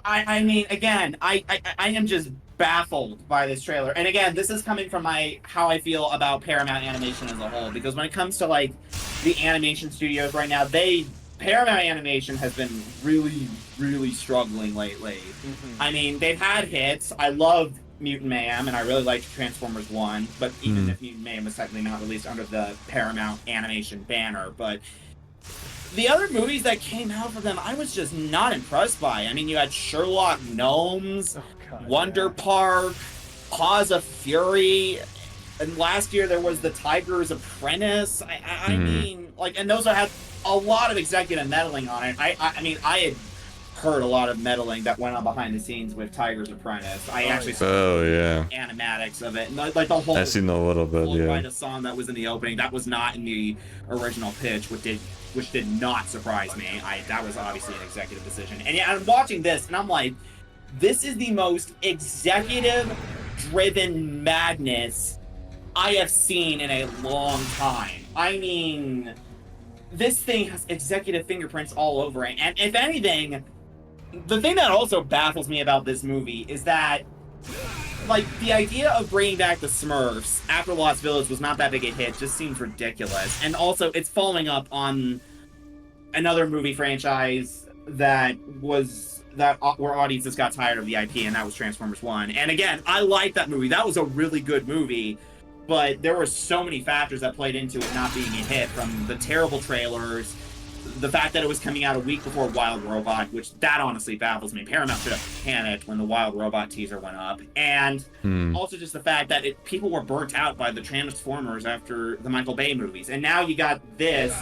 I mean, again, I am just baffled by this trailer. And again, this is coming from how I feel about Paramount Animation as a whole, because when it comes to like the animation studios right now, Paramount Animation has been really struggling lately. I mean, they've had hits. I love Mutant Mayhem, and I really liked Transformers 1, but even if Mutant Mayhem was technically not released under the Paramount Animation banner, but the other movies that came out for them, I was just not impressed by. I mean, you had Sherlock Gnomes, Wonder Park, Paws of Fury, and last year there was The Tiger's Apprentice. I mean, like, and those had a lot of executive meddling on it. I mean, I had heard a lot of meddling that went on behind the scenes with Tiger's Apprentice. I actually saw animatics of it, and like the whole. I've seen a little bit, whole yeah. kind of song that was in the opening that was not in the original pitch, which did not surprise me. That was obviously an executive decision. And yeah, I'm watching this and I'm like, this is the most executive-driven madness I have seen in a long time. I mean, this thing has executive fingerprints all over it. And if anything, the thing that also baffles me about this movie is that, like, the idea of bringing back the Smurfs after Lost Village was not that big a hit just seems ridiculous. And also, it's following up on another movie franchise where audiences got tired of the IP, and that was Transformers 1. And again, I like that movie. That was a really good movie, but there were so many factors that played into it not being a hit, from the terrible trailers, the fact that it was coming out a week before Wild Robot, which that honestly baffles me. Paramount should have panicked when the Wild Robot teaser went up. And also just the fact that people were burnt out by the Transformers after the Michael Bay movies. And now you got this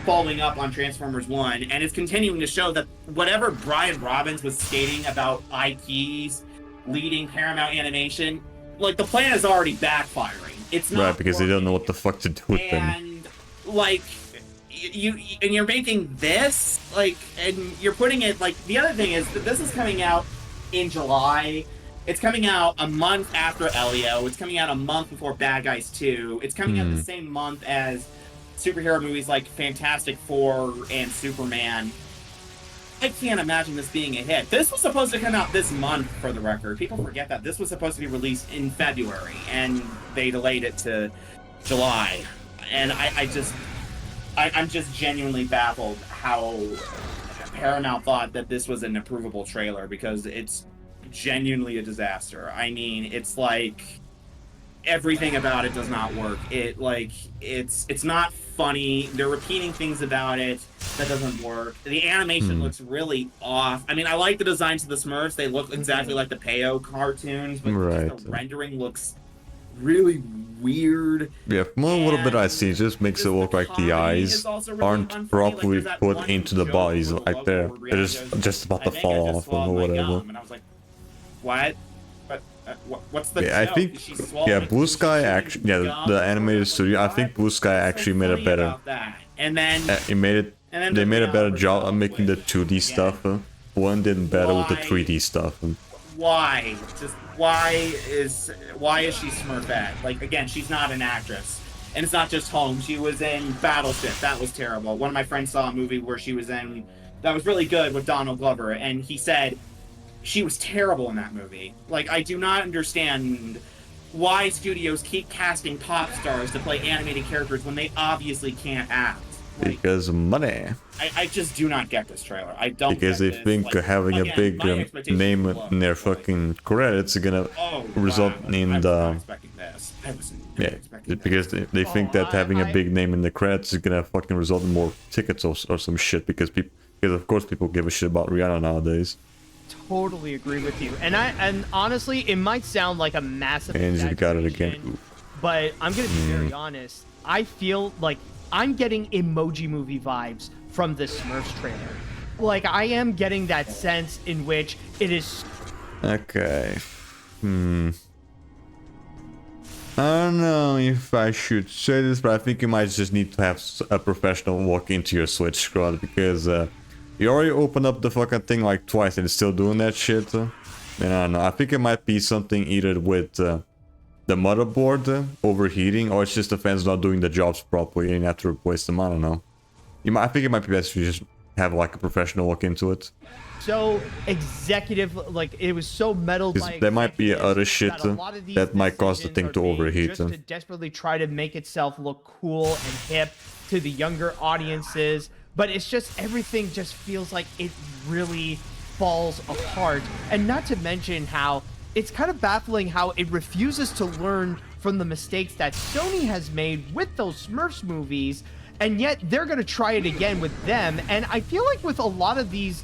following up on Transformers 1, and it's continuing to show that whatever Brian Robbins was stating about IPs leading Paramount Animation, like, the plan is already backfiring. It's not Right, because they don't know what the fuck to do with them. And, like, you're making this, like, and you're putting it, like, the other thing is that this is coming out in July. It's coming out a month after Elio. It's coming out a month before Bad Guys 2. It's coming out the same month as superhero movies like Fantastic Four and Superman. I can't imagine this being a hit. This was supposed to come out this month, for the record. People forget that. This was supposed to be released in February, and they delayed it to July. And I'm just genuinely baffled how Paramount thought that this was an approvable trailer because it's genuinely a disaster. I mean, it's like everything about it does not work. It's not funny. They're repeating things about it that doesn't work. The animation looks really off. I mean, I like the designs of the Smurfs. They look exactly like the Peyo cartoons, but just the rendering looks really weird. Yeah, from a little bit I see, it just makes it look like the eyes aren't properly put into the bodies like they're just about to fall off or whatever. And I was like, what? What's the I think Blue Sky actually the animated studio, I think Blue Sky actually made a better and then they made a better job of making the 2D stuff. One did better with the 3D stuff. Why? Just why is she Smurfette? Like, again, she's not an actress. And it's not just Home. She was in Battleship. That was terrible. One of my friends saw a movie where she was in that was really good with Donald Glover, and he said she was terrible in that movie. Like, I do not understand why studios keep casting pop stars to play animated characters when they obviously can't act. Like, because of money. I just do not get this trailer. I don't. Because they think having a big name in their fucking credits is gonna result in the. Because they think that having a big name in the credits is gonna fucking result in more tickets or some shit. Because of course people give a shit about Rihanna nowadays. Totally agree with you, and honestly, it might sound like a massive. And you got it again. Oof. But I'm gonna be very honest. I feel like I'm getting Emoji Movie vibes from this Smurfs trailer. Like, I am getting that sense in which it is. Okay. I don't know if I should say this, but I think you might just need to have a professional walk into your Switch screen because you already opened up the fucking thing like twice and it's still doing that shit. And I don't know. I think it might be something either with the motherboard overheating, or it's just the fans not doing the jobs properly and you have to replace them. I don't know. I think it might be best if you just have like a professional look into it. So executive, like it was so meddled by there might be other shit that might cause the thing to overheat. Just to desperately try to make itself look cool and hip to the younger audiences, but it's just everything just feels like it really falls apart. And not to mention how it's kind of baffling how it refuses to learn from the mistakes that Sony has made with those Smurfs movies, and yet they're going to try it again with them. And I feel like with a lot of these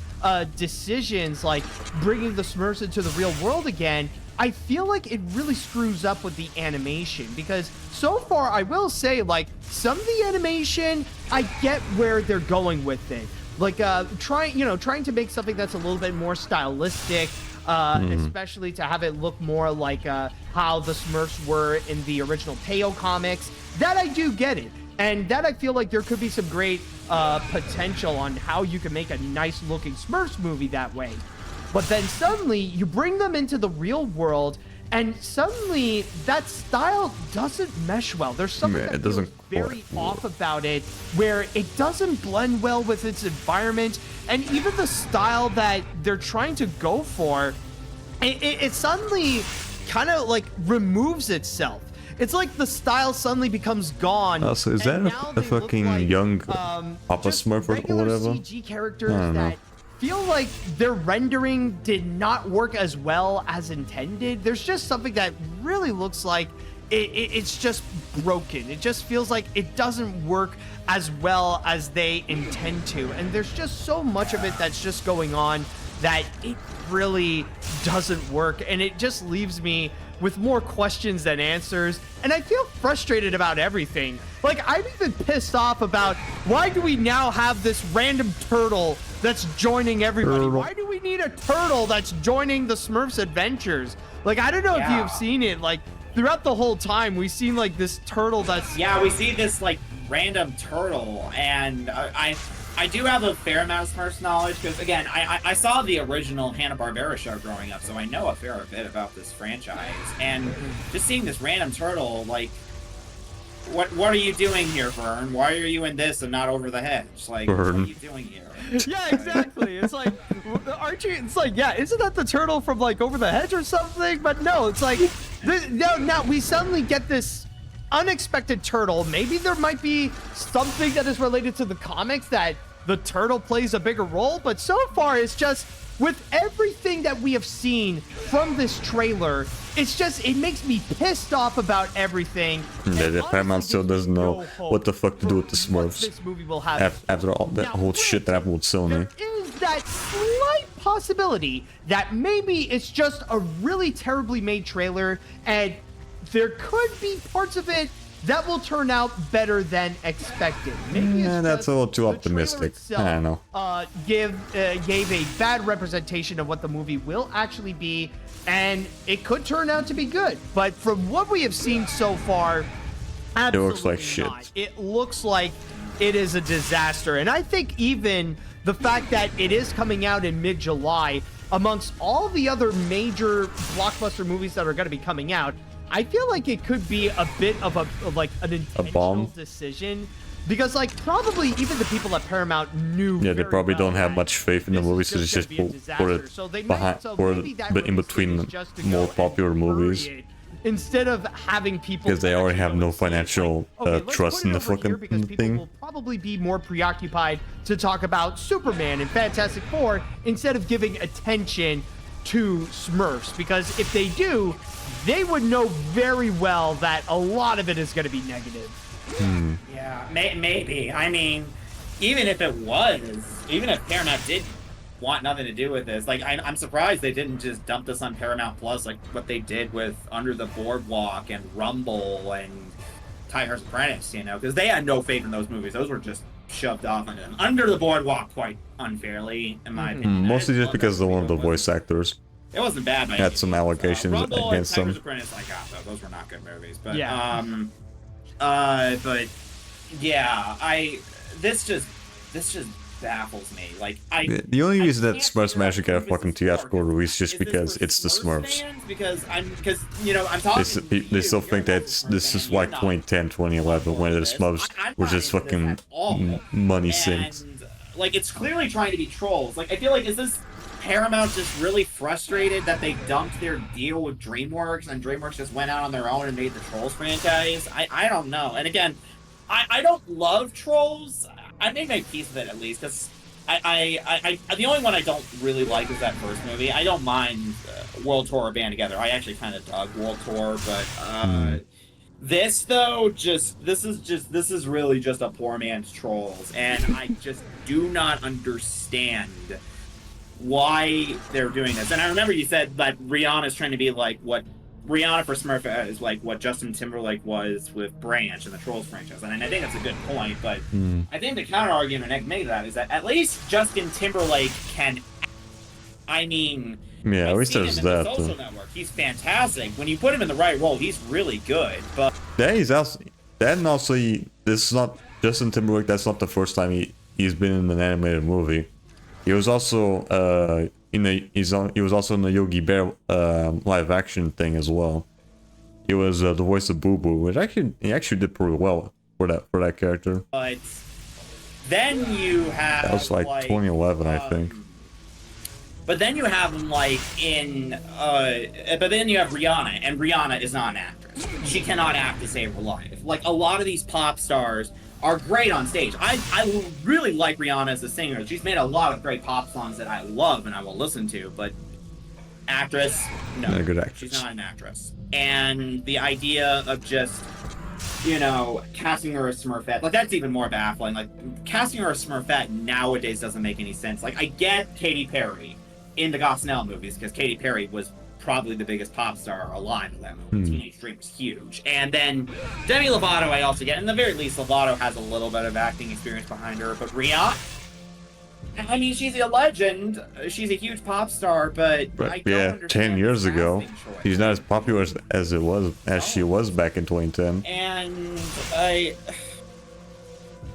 decisions, like bringing the Smurfs into the real world again, I feel like it really screws up with the animation, because so far I will say, like, some of the animation, I get where they're going with it. Like trying to make something that's a little bit more stylistic, especially to have it look more like how the Smurfs were in the original Peyo comics. That I do get it. And that I feel like there could be some great potential on how you can make a nice looking Smurfs movie that way. But then suddenly you bring them into the real world and suddenly that style doesn't mesh well. There's something that feels very off about it, where it doesn't blend well with its environment, and even the style that they're trying to go for, it suddenly kind of like removes itself. It's like the style suddenly becomes gone. Oh, so is that a fucking like, young Papa Smurf or whatever? CG characters that feel like their rendering did not work as well as intended. There's just something that really looks like it's just broken. It just feels like it doesn't work as well as they intend to. And there's just so much of it that's just going on that it really doesn't work. And it just leaves me with more questions than answers, and I feel frustrated about everything. Like, I'm even pissed off about why do we now have this random turtle that's joining everybody? Why do we need a turtle that's joining the Smurfs adventures? Like, I don't know if you've seen it, like, throughout the whole time, we've seen, like, this turtle that's... Yeah, we see this, like, random turtle, and I do have a fair amount of Smurfs knowledge, because, again, I saw the original Hanna-Barbera show growing up, so I know a fair bit about this franchise. And just seeing this random turtle, like, what are you doing here, Vern? Why are you in this and not Over the Hedge? Like, what are you doing here? Yeah, exactly. It's like, Archie, it's like, yeah, isn't that the turtle from, like, Over the Hedge or something? But no, it's like, now we suddenly get this unexpected turtle. Maybe there might be something that is related to the comics that the turtle plays a bigger role, but so far it's just with everything that we have seen from this trailer, it makes me pissed off about everything. Yeah, the Paramount still doesn't know what the fuck to do with the Smurfs. This movie will have After all that whole shit that happened with Sony. There is that slight possibility that maybe it's just a really terribly made trailer, and there could be parts of it that will turn out better than expected. Maybe it's that's a little too optimistic. I don't know. Gave a bad representation of what the movie will actually be, and it could turn out to be good. But from what we have seen so far, absolutely it looks like shit. It looks like it is a disaster. And I think even the fact that it is coming out in mid-July, amongst all the other major blockbuster movies that are going to be coming out, I feel like it could be a bit of an intentional decision, because probably even the people at Paramount knew. Yeah, they probably don't have much faith in the movies, so it's just put it behind, or in between more popular movies. Instead of having people, because they already have no financial trust in the fucking people thing. Will probably be more preoccupied to talk about Superman and Fantastic Four instead of giving attention to Smurfs, because if they do, they would know very well that a lot of it is going to be negative. Yeah, maybe. I mean, even if Paramount did want nothing to do with this, I'm surprised they didn't just dump this on Paramount Plus, like what they did with Under the Boardwalk and Rumble and Tiger's Apprentice, because they had no faith in those movies. Those were just shoved off on them. Under the Boardwalk, quite unfairly, in my opinion. Mostly just because of one of the voice actors. It wasn't bad. Had some allegations Rumble against and them. Tiger's Apprentice, I got those. Those were not good movies. But yeah. But yeah, this just baffles me. The only reason that Smurfs Magic got a fucking theatrical release just because it's the Smurfs. Because I'm talking. They still think that this is like 2010, 2011 when the Smurfs were just fucking money sinks. It's clearly trying to be trolls. I feel like, is this Paramount just really frustrated that they dumped their deal with DreamWorks and DreamWorks just went out on their own and made the Trolls franchise? I don't know. And again, I don't love Trolls. I may make peace with it at least, because I the only one I don't really like is that first movie. I don't mind World Tour or Band Together. I actually kind of dug World Tour, but this though, this is really just a poor man's Trolls, and I just do not understand why they're doing this. And I remember you said that Rihanna's trying to be like what Rihanna for Smurf is like what Justin Timberlake was with Branch and the Trolls franchise. And I think that's a good point, but I think the counter argument I can make to that is that at least Justin Timberlake can, at least there's that. Social Network. He's fantastic. When you put him in the right role, he's really good. But this is not Justin Timberlake. That's not the first time he's been in an animated movie. He was also in the Yogi Bear live action thing as well. He was the voice of Boo Boo, which he actually did pretty well for that character. But then you have that was like 2011, I think. But then you have him but then you have Rihanna, and Rihanna is not an actress. She cannot act to save her life. A lot of these pop stars are great on stage. I really like Rihanna as a singer. She's made a lot of great pop songs that I love and I will listen to, but actress, no. Not a good actress. She's not an actress. And the idea of just, casting her as Smurfette, that's even more baffling. Casting her as Smurfette nowadays doesn't make any sense. I get Katy Perry in the Gosnell movies, because Katy Perry was probably the biggest pop star alive in that movie. Teenage Dream was huge. And then Demi Lovato I also get. And at the very least, Lovato has a little bit of acting experience behind her. But Rihanna, she's a legend. She's a huge pop star, but I don't understand 10 years ago, she's not as popular as she was back in 2010. And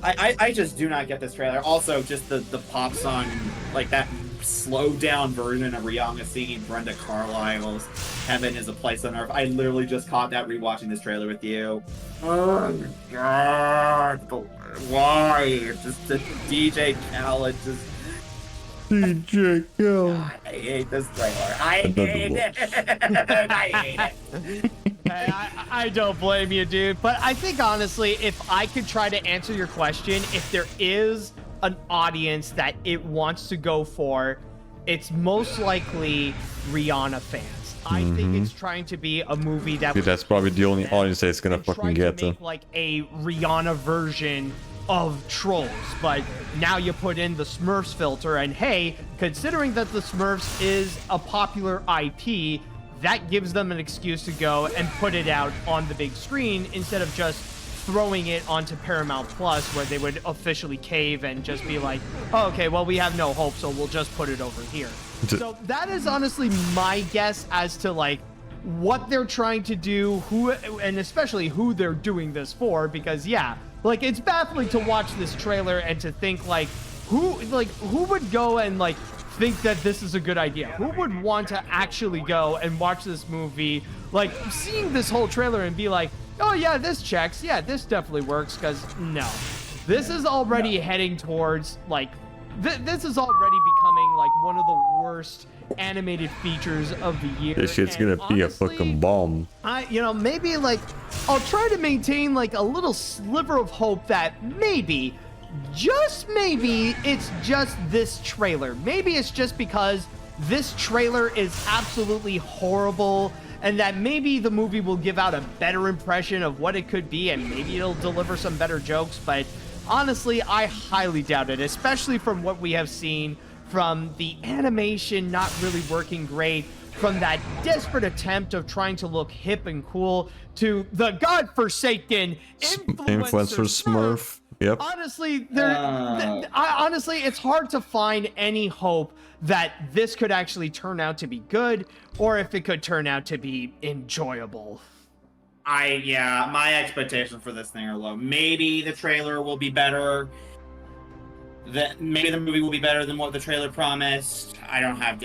I just do not get this trailer. Also, just the pop song, that slowed down version of Rihanna singing Brenda Carlisle's "Heaven Is a Place on Earth." I literally just caught that rewatching this trailer with you. Oh my god! Why? It's just the DJ Khaled just. DJ Khaled. God, I hate this trailer. I hate it. I hate it. I don't blame you, dude. But I think honestly, if I could try to answer your question, if there is an audience that it wants to go for, it's most likely Rihanna fans. I think it's trying to be a movie that Dude, that's probably the only audience that it's gonna fucking get to make like a Rihanna version of Trolls, but now you put in the Smurfs filter, and hey, considering that the Smurfs is a popular IP, that gives them an excuse to go and put it out on the big screen instead of just throwing it onto Paramount Plus, where they would officially cave and just be like, oh, okay, well, we have no hope, so we'll just put it over here. So that is honestly my guess as to like what they're trying to do, who, and especially who they're doing this for, because yeah, like it's baffling to watch this trailer and to think like who would go and like think that this is a good idea? Who would want to actually go and watch this movie, like seeing this whole trailer and be like, oh yeah, this checks, yeah, this definitely works? Because no, this is already heading towards like this is already becoming like one of the worst animated features of the year. This shit's gonna be a fucking bomb. Maybe like I'll try to maintain like a little sliver of hope that maybe, just maybe, it's just this trailer. Maybe it's just because this trailer is absolutely horrible, and that maybe the movie will give out a better impression of what it could be, and maybe it'll deliver some better jokes. But honestly, I highly doubt it, especially from what we have seen, from the animation not really working great, from that desperate attempt of trying to look hip and cool, to the godforsaken influencer Smurf. Yep. Honestly, honestly, it's hard to find any hope that this could actually turn out to be good, or if it could turn out to be enjoyable. My expectations for this thing are low. Maybe the trailer will be better. Maybe the movie will be better than what the trailer promised. I don't have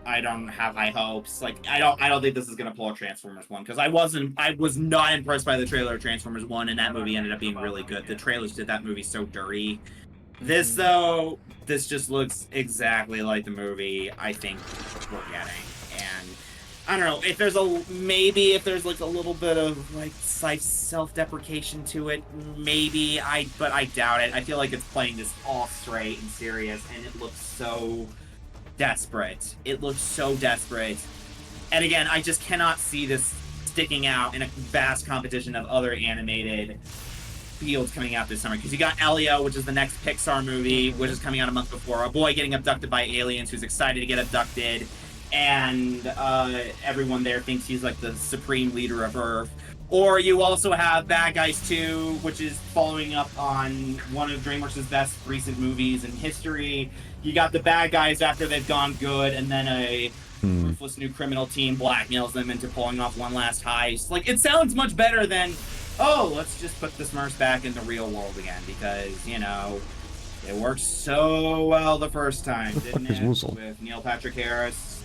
high hopes. Like I don't think this is gonna pull a Transformers 1, because I was not impressed by the trailer of Transformers 1, and that movie ended up being really good. The trailers did that movie so dirty. This just looks exactly like the movie I think we're getting. And I don't know if there's like a little bit of like self-deprecation to it, maybe, but I doubt it. I feel like it's playing this all straight and serious, and it looks so desperate. It looks so desperate. And again, I just cannot see this sticking out in a vast competition of other animated fields coming out this summer. Because you got Elio, which is the next Pixar movie, which is coming out a month before. A boy getting abducted by aliens who's excited to get abducted. And everyone there thinks he's like the supreme leader of Earth. Or you also have Bad Guys 2, which is following up on one of DreamWorks' best recent movies in history. You got the bad guys after they've gone good, and then a ruthless new criminal team blackmails them into pulling off one last heist. Like, it sounds much better than, oh, let's just put the Smurfs back in the real world again, because, you know, it worked so well the first time, didn't it? With Neil Patrick Harris.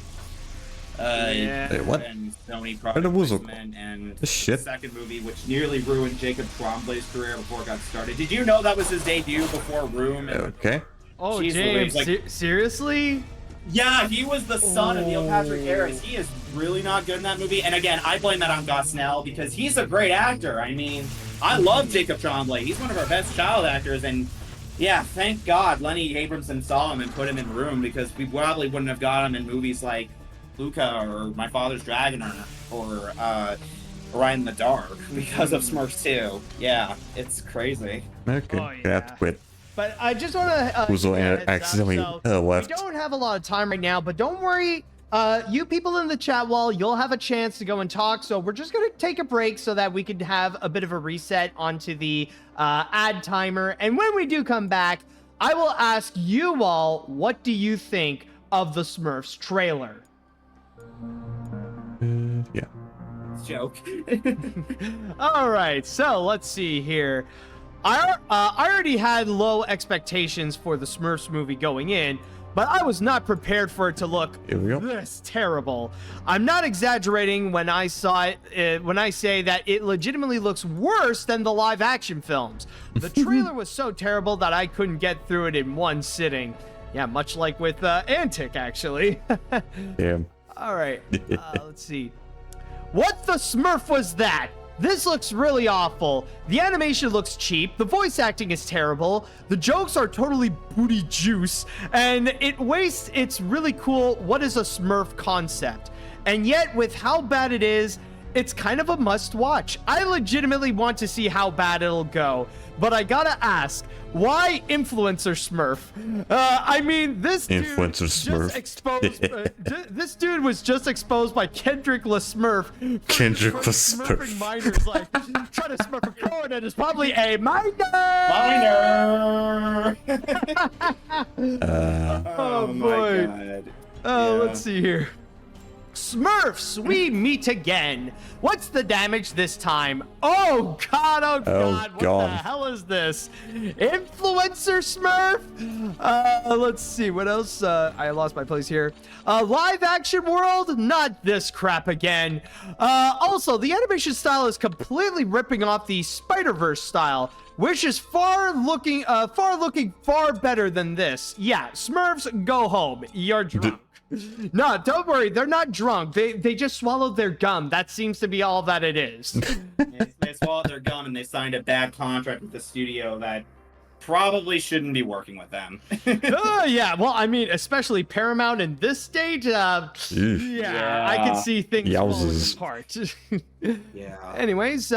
Wait, what? And Sony product placement, and the second movie, which nearly ruined Jacob Tremblay's career before it got started. Did you know that was his debut before Room? Okay. Oh, James, seriously? Yeah, he was the son of Neil Patrick Harris. He is really not good in that movie. And again, I blame that on Gosnell, because he's a great actor. I mean, I love Jacob Tremblay. He's one of our best child actors, and yeah, thank God Lenny Abramson saw him and put him in Room, because we probably wouldn't have got him in movies like Luca or My Father's Dragon or Ryan in the Dark because of Smurfs 2. Yeah, it's crazy. Okay, I have to quit. But I just want to accidentally left. We don't have a lot of time right now, but don't worry. You people in the chat wall, you'll have a chance to go and talk. So we're just going to take a break so that we can have a bit of a reset onto the ad timer. And when we do come back, I will ask you all, what do you think of the Smurfs trailer? Yeah. Joke. All right, so let's see here. I already had low expectations for the Smurfs movie going in, but I was not prepared for it to look this terrible. I'm not exaggerating when I say that it legitimately looks worse than the live action films. The trailer was so terrible that I couldn't get through it in one sitting. Yeah, much like with Antic, actually. Yeah. All right, let's see. What the Smurf was that? This looks really awful. The animation looks cheap. The voice acting is terrible. The jokes are totally booty juice. And it wastes its really cool, what is a Smurf concept. And yet, with how bad it is, it's kind of a must watch. I legitimately want to see how bad it'll go. But I gotta ask, why Influencer Smurf? I mean, this dude Influencer Smurf. just exposed. This dude was just exposed by Kendrick LaSmurf. Kendrick Smurfing LaSmurf. minors, like trying to smurf a crow, and it's probably a minor. Minor. Oh my boy. God. Oh, Yeah. let's see here. Smurfs, we meet again. What's the damage this time? Oh God, oh God, what God. the hell is this? Influencer Smurf? Let's see, what else? I lost my place here. Live action world? Not this crap again. Also, the animation style is completely ripping off the Spider-Verse style, which is far looking far better than this. Yeah, Smurfs, go home. You're drunk. No, don't worry. They're not drunk. They just swallowed their gum. That seems to be all that it is. They swallowed their gum and they signed a bad contract with the studio that probably shouldn't be working with them. Yeah, well, I mean, especially Paramount in this stage. Yeah, I can see things Yowzers. falling apart. Yeah. Anyways,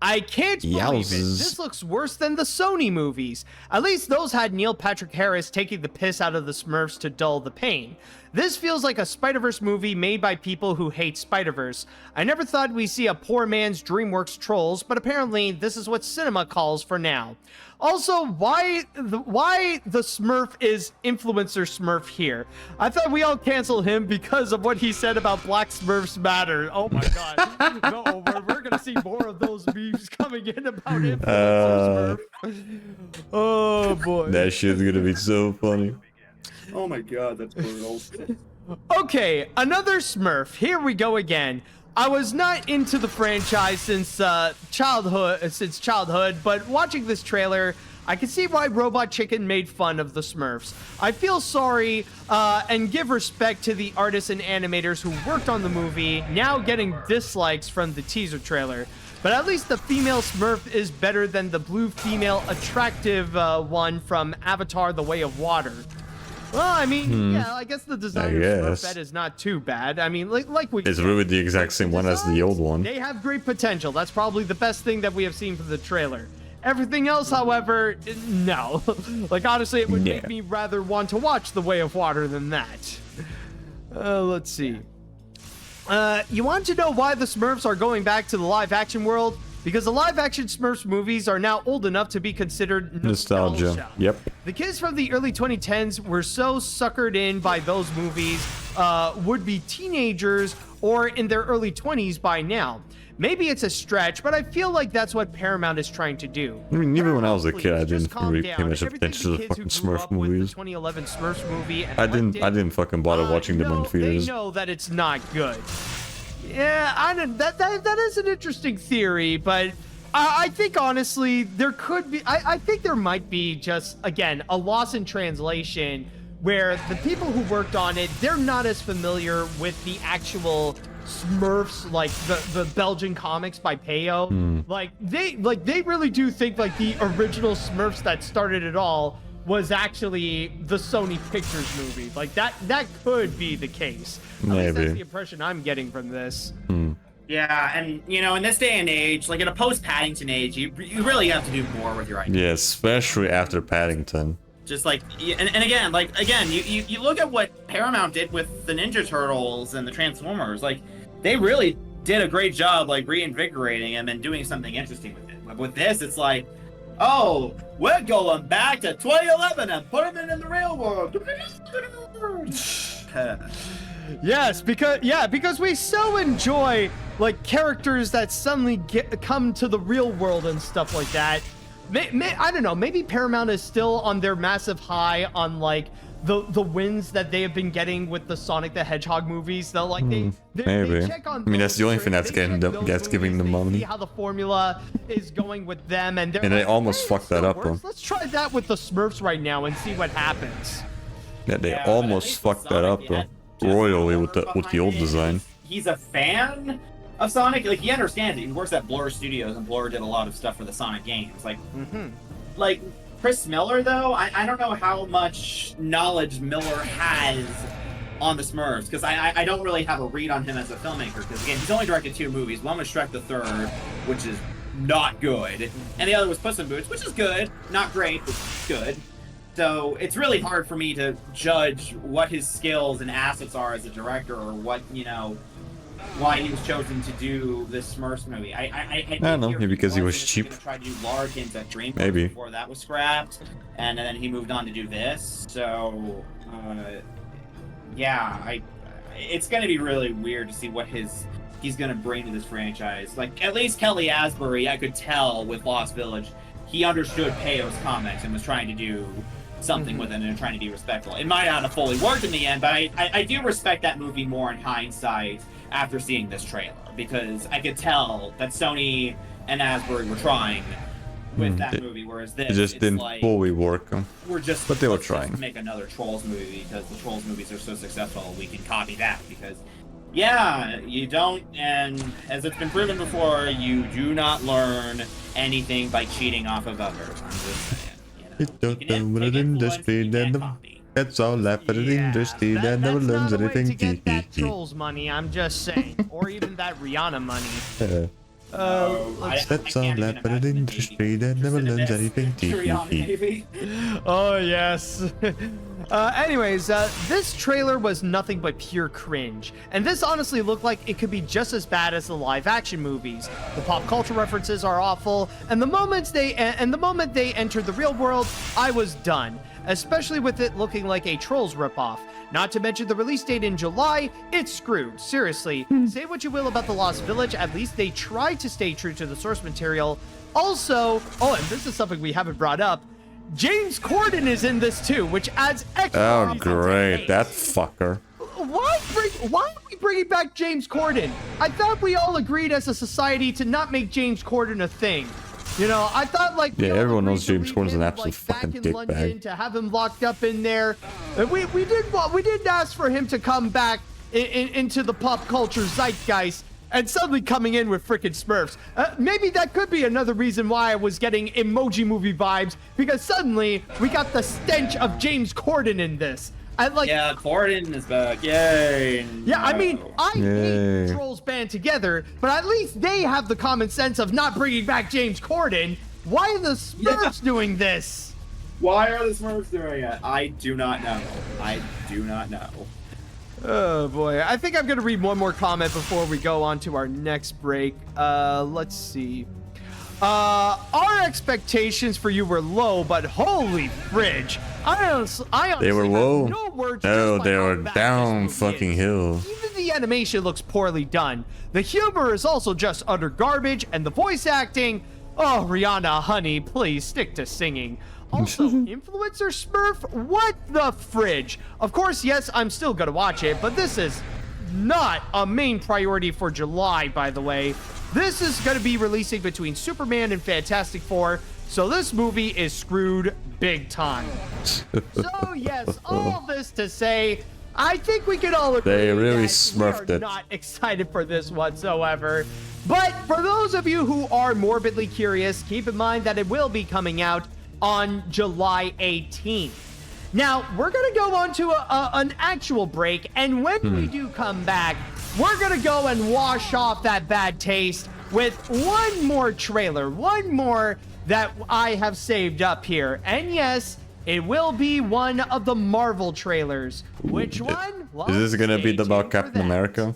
I can't believe it. Yowzers. This looks worse than the Sony movies. At least those had Neil Patrick Harris taking the piss out of the Smurfs to dull the pain. This feels like a Spider-Verse movie made by people who hate Spider-Verse. I never thought we'd see a poor man's DreamWorks Trolls, but apparently this is what cinema calls for now. Also, why the Smurf is Influencer Smurf here? I thought we all canceled him because of what he said about Black Smurfs Matter. Oh my God. No, we're gonna see more of those memes coming in about Influencer Smurf. Oh boy. That shit's gonna be so funny. Oh my God, that's brutal. Okay, another Smurf. Here we go again. I was not into the franchise since childhood, but watching this trailer, I can see why Robot Chicken made fun of the Smurfs. I feel sorry and give respect to the artists and animators who worked on the movie, now getting dislikes from the teaser trailer. But at least the female Smurf is better than the blue female attractive one from Avatar: The Way of Water. Well, I mean, yeah, I guess the design of Smurfette is not too bad. I mean, like we It's said, really the exact same one as the old one. they have great potential. That's probably the best thing that we have seen from the trailer. Everything else, however, no. Like, honestly, it would make me rather want to watch The Way of Water than that. Let's see. You want to know why the Smurfs are going back to the live-action world? Because the live-action Smurfs movies are now old enough to be considered nostalgia. Yep. The kids from the early 2010s were so suckered in by those movies, would be teenagers or in their early 20s by now. Maybe it's a stretch, but I feel like that's what Paramount is trying to do. I mean, even when I was a Please, kid, I just didn't calm really down. pay much Everything attention to the kids who fucking grew Smurf up with movies. The 2011 Smurfs movie. And I liked didn't fucking bother watching them in theaters. They know that it's not good. Yeah, I don't. That is an interesting theory, but I think honestly there could be. I think there might be just again a loss in translation where the people who worked on it, they're not as familiar with the actual Smurfs, like the Belgian comics by Peyo. Like they really do think like the original Smurfs that started it all was actually the Sony Pictures movie. Like that could be the case. At least that's the impression I'm getting from this. Yeah, and you know, in this day and age, like in a post-Paddington age, you really have to do more with your ideas. Yeah, especially after Paddington. Just like, and again, you look at what Paramount did with the Ninja Turtles and the Transformers. Like, they really did a great job, like reinvigorating them and doing something interesting with it. But with this, it's like, oh, we're going back to 2011 and putting it in the real world. Yes, because we so enjoy like characters that suddenly come to the real world and stuff like that. I don't know, maybe Paramount is still on their massive high on like the wins that they have been getting with the Sonic the Hedgehog movies. They'll like they check on. I mean, that's the only thing that's giving them money. See how the formula is going with them, and they almost fucked that up though. Let's try that with the Smurfs right now and see what happens. Yeah, they almost fucked that up though. Royally with the old design. He's a fan, of Sonic. Like, he understands it. He works at Blur Studios, and Blur did a lot of stuff for the Sonic games. Like Chris Miller, though, I don't know how much knowledge Miller has on the Smurfs, because I don't really have a read on him as a filmmaker, because again, he's only directed 2 movies. One was Shrek the Third, which is not good, and the other was Puss in Boots, which is good. Not great, but good. So it's really hard for me to judge what his skills and assets are as a director, or what, you know, why he was chosen to do this Smurfs movie. I don't know, maybe because he was cheap. Tried to do large hints at DreamWorks Maybe. before that was scrapped, and then he moved on to do this. So, yeah, it's going to be really weird to see what he's going to bring to this franchise. Like, at least Kelly Asbury, I could tell with Lost Village, he understood Peyo's comics and was trying to do something with it and trying to be respectful. It might not have fully worked in the end, but I do respect that movie more in hindsight after seeing this trailer, because I could tell that Sony and Asbury were trying with that movie, whereas this It just it's didn't like, fully work. but they were let's trying. just make another Trolls movie because the Trolls movies are so successful. We can copy that, because yeah, you don't, and as it's been proven before, you do not learn anything by cheating off of others. I'm just saying. It don't know what industry, then that's all left for the industry, that never learns that's not a way to anything. get that Trolls money, I'm just saying. Or even that Rihanna money. That's all left for the industry, that never learns anything. Oh, yes. Anyways, this trailer was nothing but pure cringe, and this honestly looked like it could be just as bad as the live-action movies. The pop culture references are awful, and the moment they entered the real world, I was done. Especially with it looking like a Trolls ripoff. Not to mention the release date in July, it's screwed. Seriously, say what you will about the Lost Village, at least they tried to stay true to the source material. Also, and this is something we haven't brought up, James Corden is in this too, which adds extra. Oh, great, that fucker. Why are we bringing back James Corden? I thought we all agreed as a society to not make James Corden a thing. You know, I thought like everyone knows James Corden's an absolute fucking dickbag. To have him locked up in there, we did ask for him to come back into the pop culture zeitgeist, and suddenly coming in with frickin' Smurfs. Maybe that could be another reason why I was getting Emoji Movie vibes, because suddenly we got the stench of James Corden in this. Yeah, Corden is back. Yay. Yeah, I mean, I hate Trolls band together, but at least they have the common sense of not bringing back James Corden. Why are the Smurfs doing this? Why are the Smurfs doing it? I do not know. I do not know. Oh boy, I think I'm gonna read one more comment before we go on to our next break. Let's see. Our expectations for you were low, but holy fridge. I honestly They were low. have no words. No, just they like were how bad down this movie fucking is. hill. Even the animation looks poorly done. The humor is also just utter garbage, and the voice acting. Oh, Rihanna, honey, please stick to singing. Also, influencer Smurf? What the fridge? Of course, yes, I'm still gonna watch it, but this is not a main priority for July, by the way. This is gonna be releasing between Superman and Fantastic Four, so this movie is screwed big time. So yes, all this to say, I think we can all agree They really that smurfed we are it. not excited for this whatsoever. But for those of you who are morbidly curious, keep in mind that it will be coming out on July 18th. Now, we're going to go on to an actual break, and when we do come back, we're going to go and wash off that bad taste with one more trailer, one more that I have saved up here. And yes, it will be one of the Marvel trailers. Which one? Well, Is this gonna be stay about tuned for Captain that. America?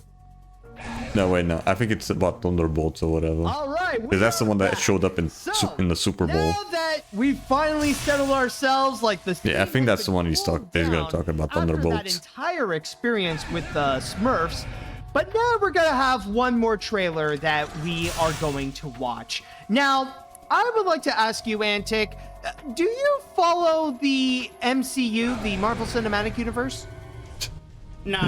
No, wait, no. I think it's about Thunderbolts or whatever. All right. Because that's the one that showed up in the Super Bowl. Now that we've finally settled ourselves, like the Yeah, I think that's the one he's gonna talk about, after that Thunderbolts. entire experience with the Smurfs. But now we're gonna have one more trailer that we are going to watch. Now, I would like to ask you, Antic, do you follow the MCU, the Marvel Cinematic Universe? No.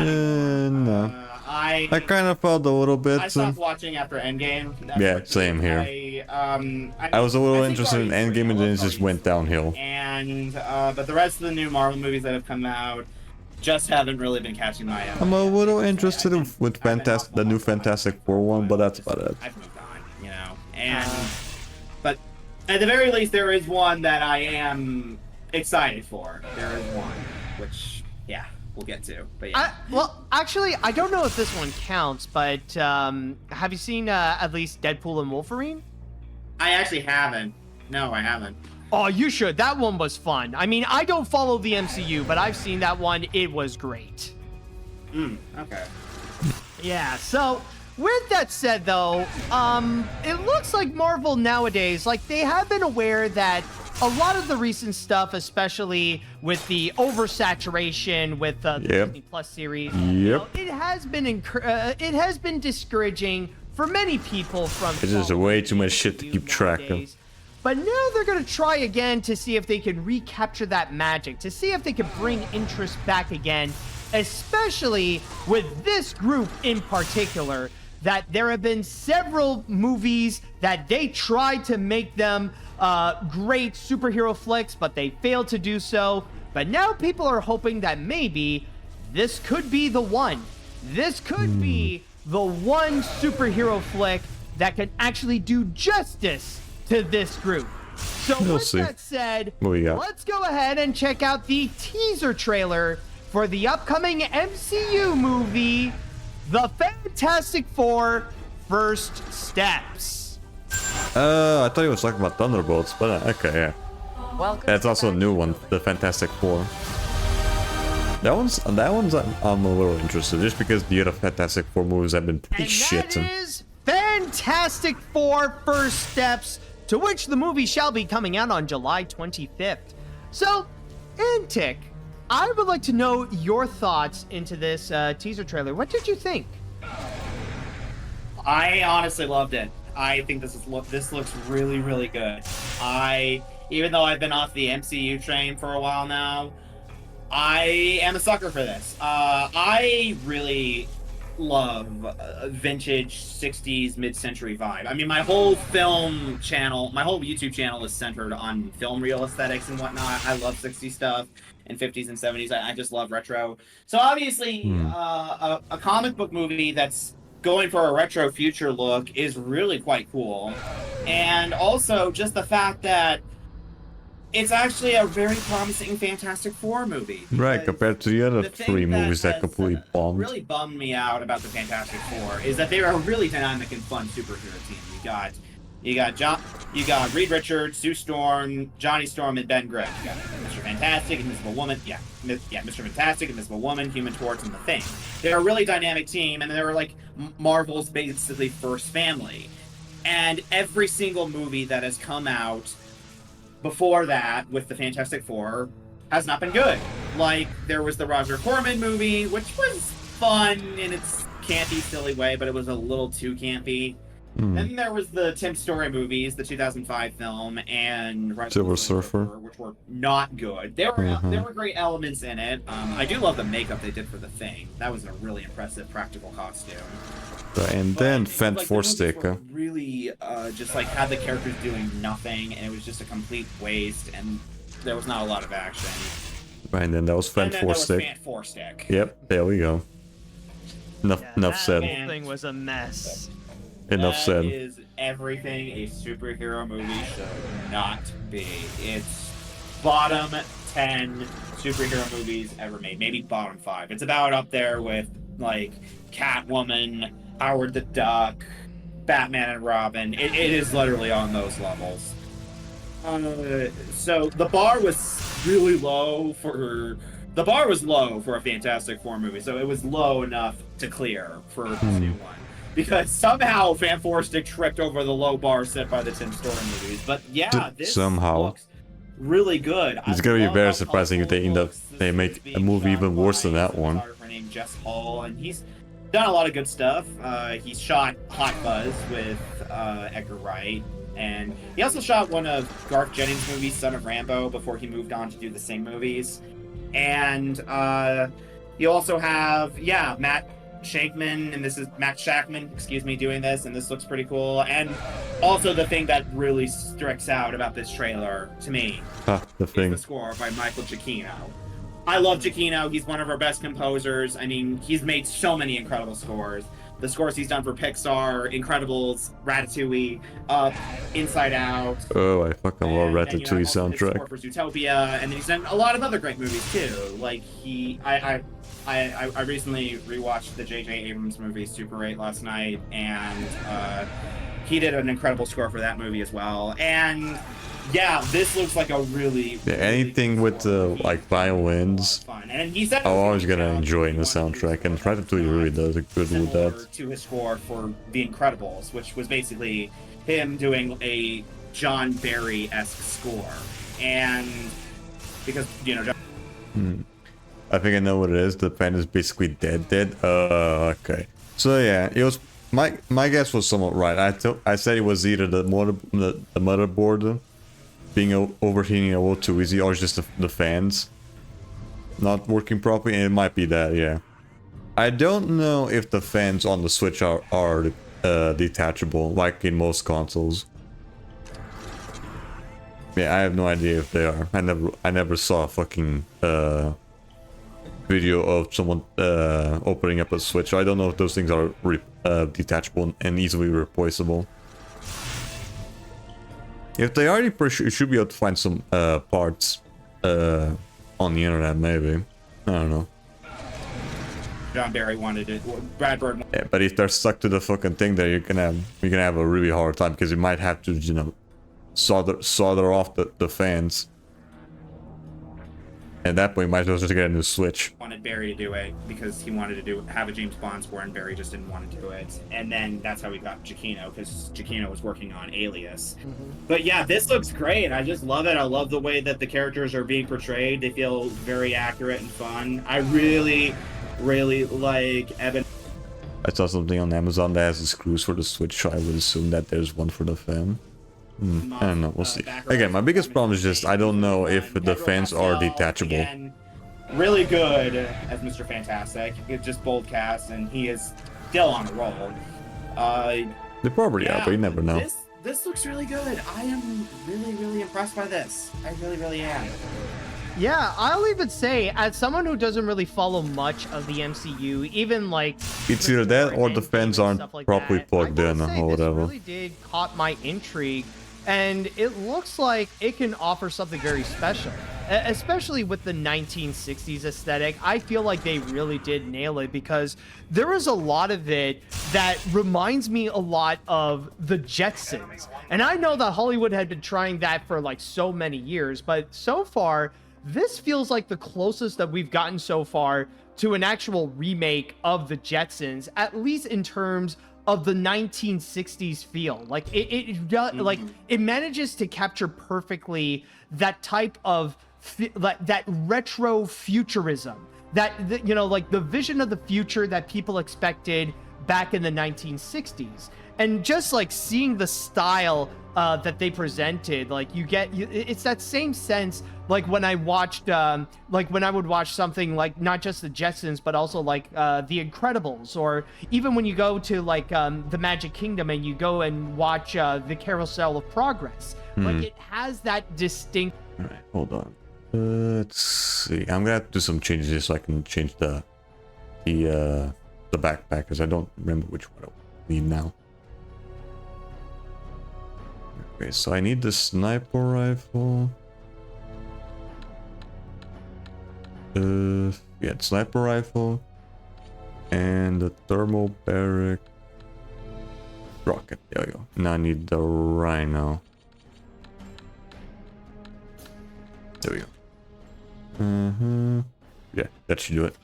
I kind of felt a little bit. I stopped watching after Endgame. Yeah, same here. I was a little interested in Endgame and then it just went downhill. And but the rest of the new Marvel movies that have come out just haven't really been catching my eye. I'm a little interested with the new Fantastic Four one, but that's about it. I've moved on, you know. And but at the very least, there is one that I am excited for. There is one, which yeah, we'll get to. But yeah. Well, actually, I don't know if this one counts, but have you seen at least Deadpool and Wolverine? I actually haven't. No, I haven't. Oh, you should. That one was fun. I mean, I don't follow the MCU, but I've seen that one. It was great. Okay. Yeah, so with that said, though, it looks like Marvel nowadays, like, they have been aware that a lot of the recent stuff, especially with the oversaturation with the Disney Plus series, you know, it has been discouraging for many people from. It's just way too much shit to keep track of. But now they're going to try again to see if they can recapture that magic, to see if they can bring interest back again, especially with this group in particular, that there have been several movies that they tried to make them great superhero flicks, but they failed to do so. But now people are hoping that maybe this could be the one. This could be the one superhero flick that can actually do justice to this group. So with that said, let's go ahead and check out the teaser trailer for the upcoming MCU movie, The Fantastic Four: First Steps. I thought he was talking about Thunderbolts, but okay, yeah. Yeah, it's also a new one, The Fantastic Four. That one's I'm a little interested, just because the other Fantastic Four movies have been pretty shit. And that is Fantastic Four: First Steps, to which the movie shall be coming out on July 25th. So, Antic, I would like to know your thoughts into this teaser trailer. What did you think? I honestly loved it. I think this looks really, really good. Even though I've been off the MCU train for a while now, I am a sucker for this. I really love vintage 60s mid-century vibe. I mean, my whole film channel, my whole YouTube channel is centered on film reel aesthetics and whatnot. I love 60s stuff and 50s and 70s. I just love retro. So obviously, a comic book movie that's going for a retro future look is really quite cool. And also just the fact that it's actually a very promising Fantastic Four movie. Right, compared to the other three movies that completely bombed. What really bummed me out about the Fantastic Four is that they are a really dynamic and fun superhero team. You got Reed Richards, Sue Storm, Johnny Storm, and Ben Grimm. You got Mr. Fantastic, Invisible Woman, Mr. Fantastic, Invisible Woman, Human Torch, and The Thing. They're a really dynamic team, and they're like Marvel's basically first family. And every single movie that has come out before that with the Fantastic Four has not been good. Like, there was the Roger Corman movie, which was fun in its campy, silly way, but it was a little too campy. Then there was the Tim Story movies, the 2005 film, and Silver Surfer, which were not good. There were great elements in it. I do love the makeup they did for The Thing. That was a really impressive practical costume. And then Fent Forstick. Really just like had the characters doing nothing, and it was just a complete waste, and there was not a lot of action. Right, and then that was Fent Forstick. Yep, there we go. Enough said. The whole thing was a mess. Enough said. That is everything a superhero movie should not be. It's bottom 10 superhero movies ever made. Maybe bottom 5. It's about up there with, like, Catwoman, Howard the Duck, Batman and Robin. It is literally on those levels. So the bar was really low for... The bar was low for a Fantastic Four movie, so it was low enough to clear for this new one. Because somehow Fan Forstick tripped over the low bar set by the Tim Story movies. But yeah, this looks really good. It's gonna be very surprising if they make a movie even worse than that one. Named Jess Hall, and he's done a lot of good stuff. He's shot Hot Fuzz with Edgar Wright, and he also shot one of Garth Jennings' movies, Son of Rambo, before he moved on to do the Sing movies. And you also have Matt Shankman, and this is Matt Shackman, doing this, and this looks pretty cool. And also the thing that really sticks out about this trailer to me the thing. is the score by Michael Giacchino. I love Giacchino. He's one of our best composers. I mean, he's made so many incredible scores. The scores he's done for Pixar, Incredibles, Ratatouille, Up, Inside Out. Oh, I fucking love And then, Ratatouille also did soundtrack. score for Zootopia, and then he's done a lot of other great movies too. Like I recently rewatched the J.J. Abrams movie Super 8 last night, and he did an incredible score for that movie as well. And yeah, this looks like a really Anything with like violins, fun. And he said I'm always gonna enjoy in the soundtrack, and Ratatouille really does a good with similar that. to his score for The Incredibles, which was basically him doing a John Barry-esque score. And because, you know, I think I know what it is. The fan is basically dead. Okay. So yeah, it was my guess was somewhat right. I said it was either the motherboard being overheating a little too easy, or just the fans not working properly, and it might be that. Yeah. I don't know if the fans on the Switch are detachable like in most consoles. Yeah, I have no idea if they are. I never saw a fucking video of someone opening up a Switch. I don't know if those things are detachable and easily replaceable. If they are, you should be able to find some parts on the internet, maybe. I don't know. John Barry wanted it. Brad Bird. Yeah, but if they're stuck to the fucking thing, then you're gonna have a really hard time, because you might have to, you know, solder off the fans. At that point, you might as well just get a new Switch. Wanted Barry to do it because he wanted to have a James Bond score, and Barry just didn't want to do it. And then that's how we got Giacchino, because Giacchino was working on Alias. But yeah, this looks great. I just love it. I love the way that the characters are being portrayed. They feel very accurate and fun. I really like Evan. I saw something on Amazon that has the screws for the Switch, so I would assume that there's one for the fan. I don't know, we'll see. Again, my biggest problem is just I don't know if the fans are detachable. Again, really good as Mr. Fantastic. It's just bold cast, and he is still on a roll. They probably are, but you never know. This looks really good. I am really impressed by this. I really am. Yeah, I'll even say, as someone who doesn't really follow much of the MCU, even like It's either that or the fans aren't properly plugged in I or whatever. This really did caught my intrigue, and it looks like it can offer something very special, especially with the 1960s aesthetic. I feel like they really did nail it, because there is a lot of it that reminds me a lot of the Jetsons. And I know that Hollywood had been trying that for like so many years, but so far, this feels like the closest that we've gotten so far to an actual remake of the Jetsons, at least in terms of the 1960s feel. Like like it manages to capture perfectly that type of that retro futurism, that you know, like the vision of the future that people expected back in the 1960s. And just like seeing the style that they presented, like it's that same sense like when I watched like when I would watch something like not just the Jetsons, but also like the Incredibles, or even when you go to like the Magic Kingdom and you go and watch the Carousel of Progress. Like it has that distinct. All right, hold on. Let's see. I'm gonna have to do some changes here so I can change the backpack, because I don't remember which one I need now. Okay, so I need the sniper rifle. Yeah, sniper rifle and the thermobaric rocket. There we go. Now I need the rhino. There we go. Yeah, that should do it.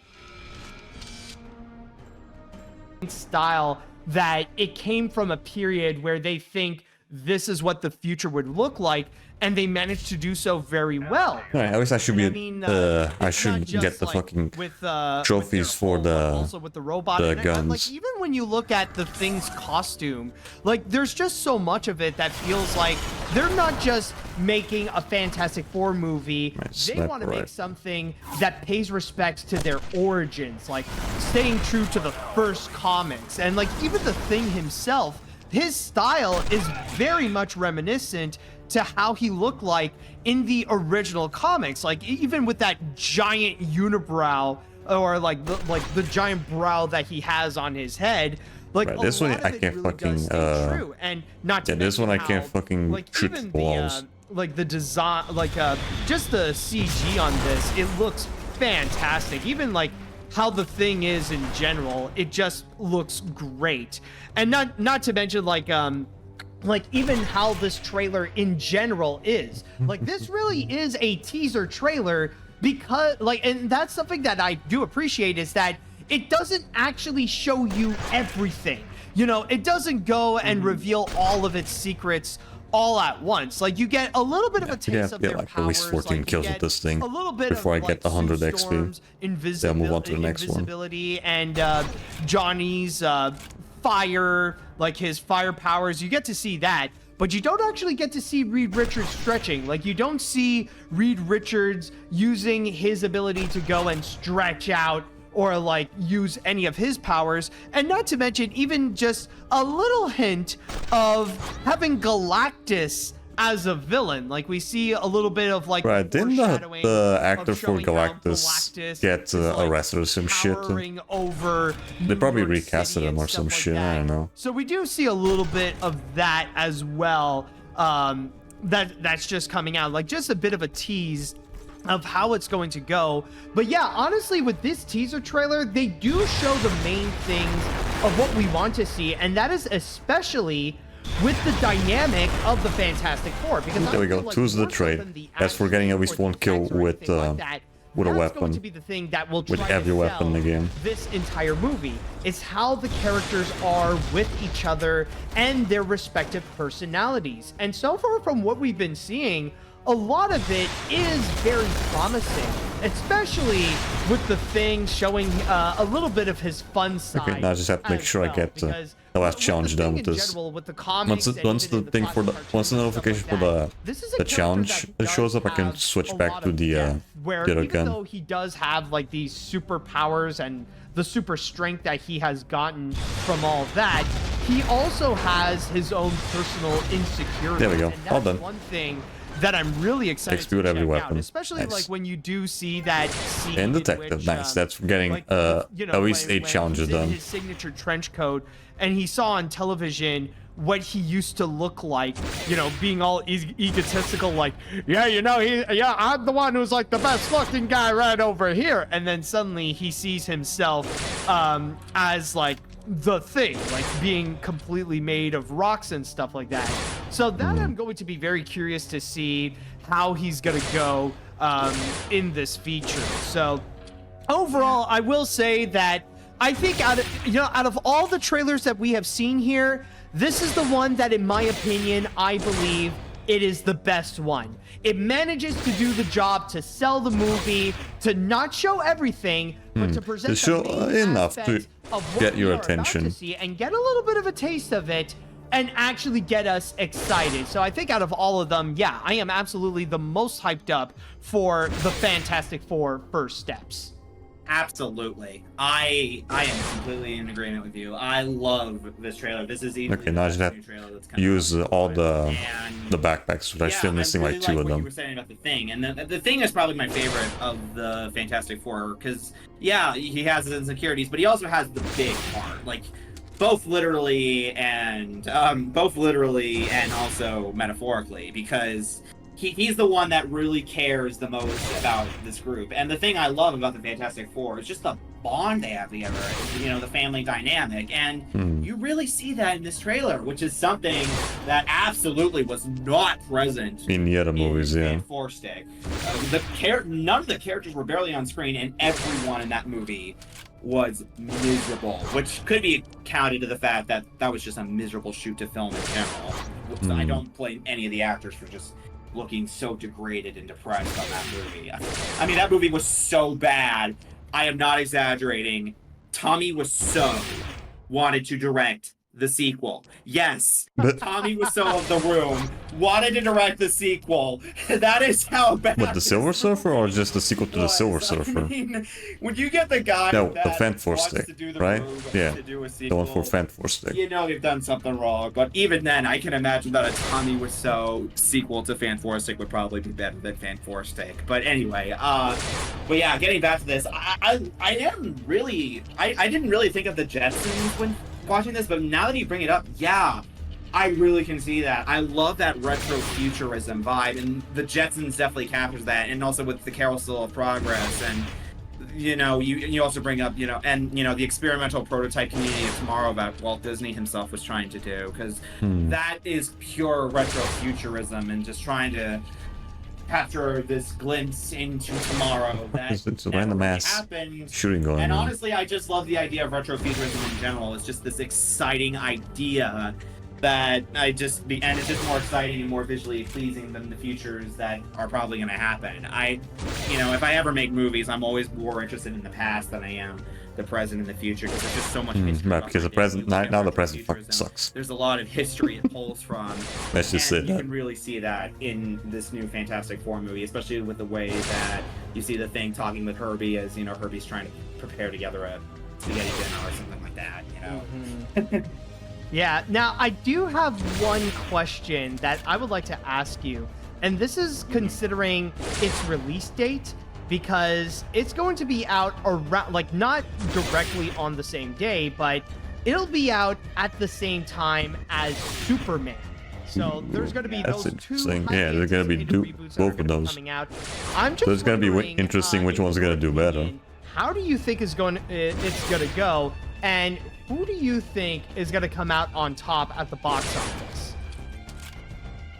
Style that it came from a period where they think this is what the future would look like, and they managed to do so very well. Alright, at least I should be. I it's should not just, get the like, fucking with, trophies for the also with the robot the and guns. like even when you look at the Thing's costume, like there's just so much of it that feels like they're not just making a Fantastic Four movie. They want to make something that pays respect to their origins, like staying true to the first comics. And like even the Thing himself, his style is very much reminiscent to how he looked like in the original comics. Like even with that giant unibrow, or like the giant brow that he has on his head. Like right, this one I can't really fucking true. And not to this one I mention can't how, fucking like, shoot even walls. Like the design, like just the CG on this, it looks fantastic. Even like how the thing is in general, it just looks great. And not to mention like even how this trailer in general is. Like this really is a teaser trailer, because like, and that's something that I do appreciate, is that it doesn't actually show you everything. You know, it doesn't go and reveal all of its secrets all at once. Like you get a little bit of a taste of their like powers. at least 14 like, kills with this thing a little bit before of, I get the 100 Sue XP. Storm's Then move on to the next one. invisibility and Johnny's fire, like his fire powers. You get to see that, but you don't actually get to see Reed Richards stretching. Like you don't see Reed Richards using his ability to go and stretch out or like use any of his powers. And not to mention even just a little hint of having Galactus as a villain. Like we see a little bit of like Right, didn't foreshadowing the of actor for showing how Galactus get is, like, arrested or some shit? towering over They probably New York recasted City him or and some stuff like shit, I that. don't know. So we do see a little bit of that as well. That's just coming out, like just a bit of a tease of how it's going to go. But yeah, honestly, with this teaser trailer, they do show the main things of what we want to see, and that is especially with the dynamic of the Fantastic Four. Because There we go. honestly, like, Choose the more so trade. than the As for getting at least action one kill or with anything like that, a that's weapon. going to be the thing that will With try to every weapon in the sell game. this entire movie, is how the characters are with each other and their respective personalities. And so far from what we've been seeing, a lot of it is very promising, especially with the Thing showing a little bit of his fun side. Okay, now I just have to make as sure I well, get because the last with challenge the done Thing with in this. general, with the comics and Once even the in the thing for the classic once the cartoons and notification stuff for like the this is a the character challenge that shows up, I can have switch a back lot to of the depth, where the other even gun. though he does have like these superpowers and the super strength that he has gotten from all that, he also has his own personal insecurities. There we go. And that's All done. one thing that I'm really excited XP to with every check out, weapon. especially Nice. like when you do see that scene And in detective, which, nice. That's getting like, you know, at least when 8 challenges he's in done. his signature trench coat, and he saw on television what he used to look like, you know, being all egotistical, like, yeah, you know, I'm the one who's like the best looking guy right over here. And then suddenly he sees himself as like the Thing, like being completely made of rocks and stuff like that. So that I'm going to be very curious to see how he's gonna go in this feature. So overall, I will say that I think out of all the trailers that we have seen here, this is the one that, in my opinion, I believe it is the best one. It manages to do the job to sell the movie, to not show everything, but to present To show the main enough to aspects of what get your we are about to attention. see and get a little bit of a taste of it and actually get us excited. So I think out of all of them, yeah, I am absolutely the most hyped up for the Fantastic Four First Steps. Absolutely. I am completely in agreement with you. I love this trailer. This is easily Okay, now I just the have best new trailer that's to come use out. all the And backpacks, which I'm still missing really like 2 of what you them. were saying about the Thing, and the Thing is probably my favorite of the Fantastic Four, because yeah, he has his insecurities, but he also has the big part, like both literally and also metaphorically, because he's the one that really cares the most about this group. And the thing I love about the Fantastic Four is just the bond they have together, you know, the family dynamic. And you really see that in this trailer, which is something that absolutely was not present In the other movies, yeah. in Four Stick. None of the characters were barely on screen, and everyone in that movie was miserable, which could be counted to the fact that that was just a miserable shoot to film in general. So I don't blame any of the actors for just looking so degraded and depressed on that movie. I mean, that movie was so bad. I am not exaggerating. Tommy Wiseau wanted to direct the sequel. Yes, But- Tommy Wiseau of The Room wanted to direct the sequel. That is how bad. What, the Silver Surfer or just the sequel to the Silver I Surfer? mean, when you get the guy No, that the Fan Force wants stick, to do the right? Room, Yeah, to do a the sequel, one for Fan Force stick. you know you've done something wrong. But even then, I can imagine that a Tommy Wiseau sequel to Fan Force stick would probably be better than Fan Force stick. But anyway, but yeah, getting back to this, I didn't really think of the Jetsons when watching this, but now that you bring it up, yeah, I really can see that. I love that retro futurism vibe, and the Jetsons definitely captures that, and also with the Carousel of Progress, and you know, you also bring up, the experimental prototype community of tomorrow that Walt Disney himself was trying to do, because that is pure retro futurism and just trying to capture this glimpse into tomorrow that It's a never random really ass happened. shooting going And on. honestly, I just love the idea of retrofuturism in general. It's just this exciting idea that and it's just more exciting and more visually pleasing than the futures that are probably going to happen. If I ever make movies, I'm always more interested in the past than I am the present and the future, because there's just so much history. Right, because the present, now the present fucking retrofuturism. sucks. There's a lot of history it pulls from. Let's just say And you that. can really see that in this new Fantastic Four movie, especially with the way that you see the Thing talking with Herbie as, Herbie's trying to prepare together a spaghetti dinner or something like that, Yeah, now I do have one question that I would like to ask you, and this is considering its release date, because it's going to be out around, like, not directly on the same day, but it'll be out at the same time as Superman. So there's going to be That's those two interesting. highly Yeah, they're gonna be anticipated reboots that both are of gonna be those. coming out. I'm just So it's gonna be wondering, interesting which in one's your gonna do better. opinion, how do you think it's going to go, and who do you think is going to come out on top at the box office?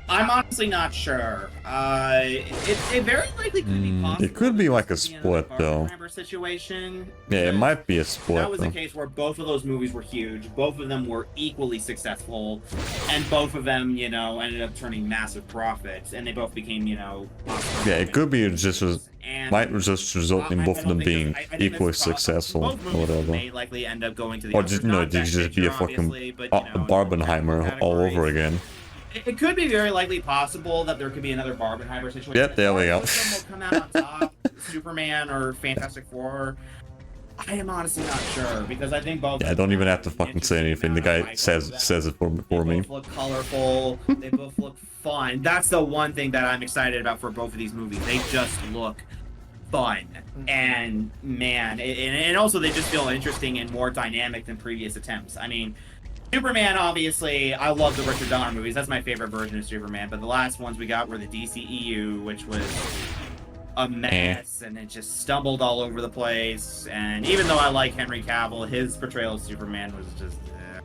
I'm honestly not sure. It very likely could be possible. It could be like a this could be another split, though. Barbenheimer situation. Yeah, it because might be a split. That was though. a case where both of those movies were huge. Both of them were equally successful, and both of them, ended up turning massive profits, and they both became, Oscar Yeah, it could be just and might just result in I both of don't them think being this- I think equally this is successful both or movies whatever. may likely end up going to the Or just Oscars, no, not it could Best just be a Picture, obviously, fucking but, Barbenheimer all over categories. again. It could be very likely possible that there could be another Barbenheimer situation. Yep, there we go. Which one will come out on top, Superman or Fantastic Four? I am honestly not sure, because I think both. Yeah, I don't even have to fucking say anything. The guy says it for They me. both look colorful. They both look fun. That's the one thing that I'm excited about for both of these movies. They just look fun, and man, and also they just feel interesting and more dynamic than previous attempts. I mean, Superman, obviously, I love the Richard Donner movies. That's my favorite version of Superman. But the last ones we got were the DCEU, which was a mess, and it just stumbled all over the place. And even though I like Henry Cavill, his portrayal of Superman was just,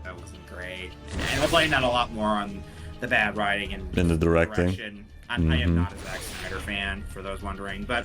that wasn't great. And I blame that a lot more on the bad writing and In the directing. direction. I am not a Zack Snyder fan, for those wondering. But,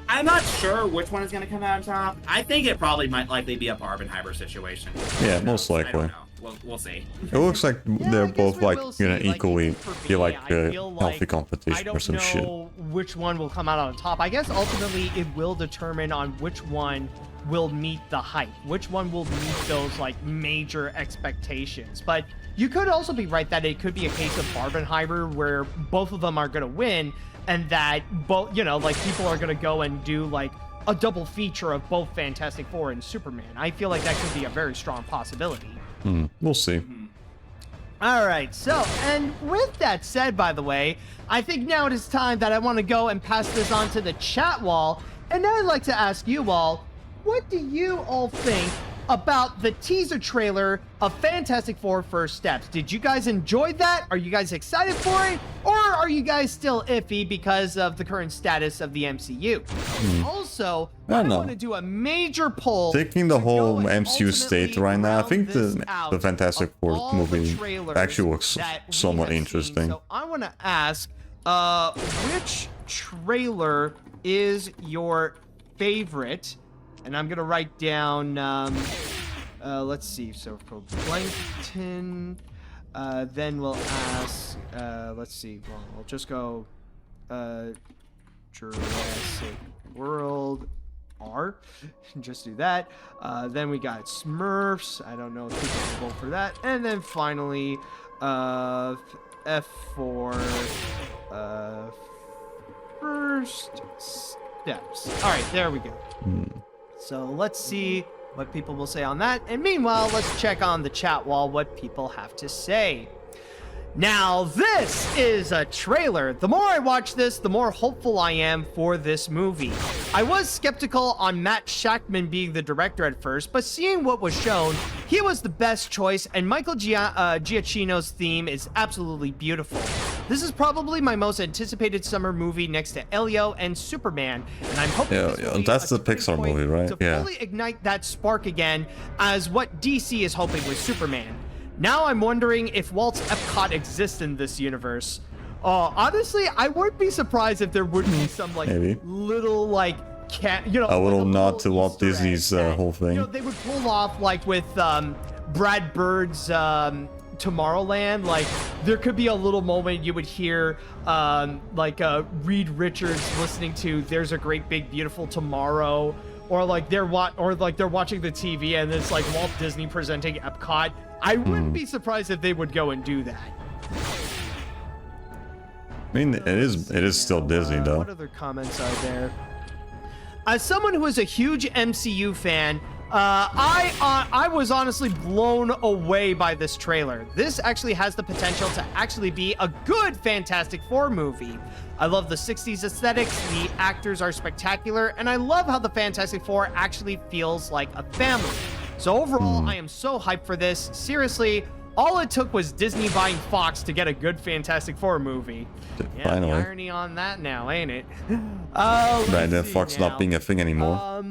I'm not sure which one is going to come out on top. I think it probably might likely be a Barbenheimer situation. Yeah, most I likely. don't know. We'll see. It looks like Yeah, they're I guess both we like will see. Like, equally even for feel me, like I feel healthy like competition I or don't some shit. know which one will come out on top. I guess ultimately it will determine on which one will meet the hype, which one will meet those like major expectations. But you could also be right that it could be a case of Barbenheimer where both of them are going to win, and that both, like people are going to go and do like a double feature of both Fantastic Four and Superman. I feel like that could be a very strong possibility. We'll see. All right, so, and with that said, by the way, I think now it is time that I want to go and pass this on to the chat wall, and I'd like to ask you all, what do you all think about the teaser trailer of Fantastic Four First Steps? Did you guys enjoy that? Are you guys excited for it? Or are you guys still iffy because of the current status of the MCU? Also, I don't know. want to do a major poll. Taking the to whole go and MCU state ultimately right now, I round think this the out Fantastic of Four all the movie trailers actually looks that we somewhat have seen. interesting. So I want to ask, which trailer is your favorite? And I'm gonna write down. Let's see. So for Blankton, then we'll ask. Let's see. Well, I'll just go. Jurassic World, are. Just do that. Then we got Smurfs. I don't know if people will vote for that. And then finally, F4, first steps. All right, there we go. So let's see what people will say on that. And meanwhile, let's check on the chat wall what people have to say. Now, this is a trailer. The more I watch this, the more hopeful I am for this movie. I was skeptical on Matt Shakman being the director at first, but seeing what was shown, he was the best choice, and Michael Giacchino's theme is absolutely beautiful. This is probably my most anticipated summer movie next to Elio and Superman, and I'm hoping this will be that's a the turning Pixar point movie, right? to Yeah. fully ignite that spark again, as what DC is hoping with Superman. Now I'm wondering if Walt's Epcot exists in this universe. Honestly, I wouldn't be surprised if there would be some like Maybe. little like A little nod to Walt Easter egg Disney's that, whole thing. they would pull off like with Brad Bird's Tomorrowland. Like there could be a little moment you would hear Reed Richards listening to "There's a Great Big Beautiful Tomorrow," or like they're watching the TV and it's like Walt Disney presenting Epcot. I wouldn't be surprised if they would go and do that. I mean, it is still Disney though. What other comments are there? As someone who is a huge MCU fan, I was honestly blown away by this trailer. This actually has the potential to actually be a good Fantastic Four movie. I love the 60s aesthetics, the actors are spectacular, and I love how the Fantastic Four actually feels like a family. So overall, I am so hyped for this. Seriously, all it took was Disney buying Fox to get a good Fantastic Four movie. Yeah, Finally. the irony on that now, ain't it? Brandon Fox not being a thing anymore.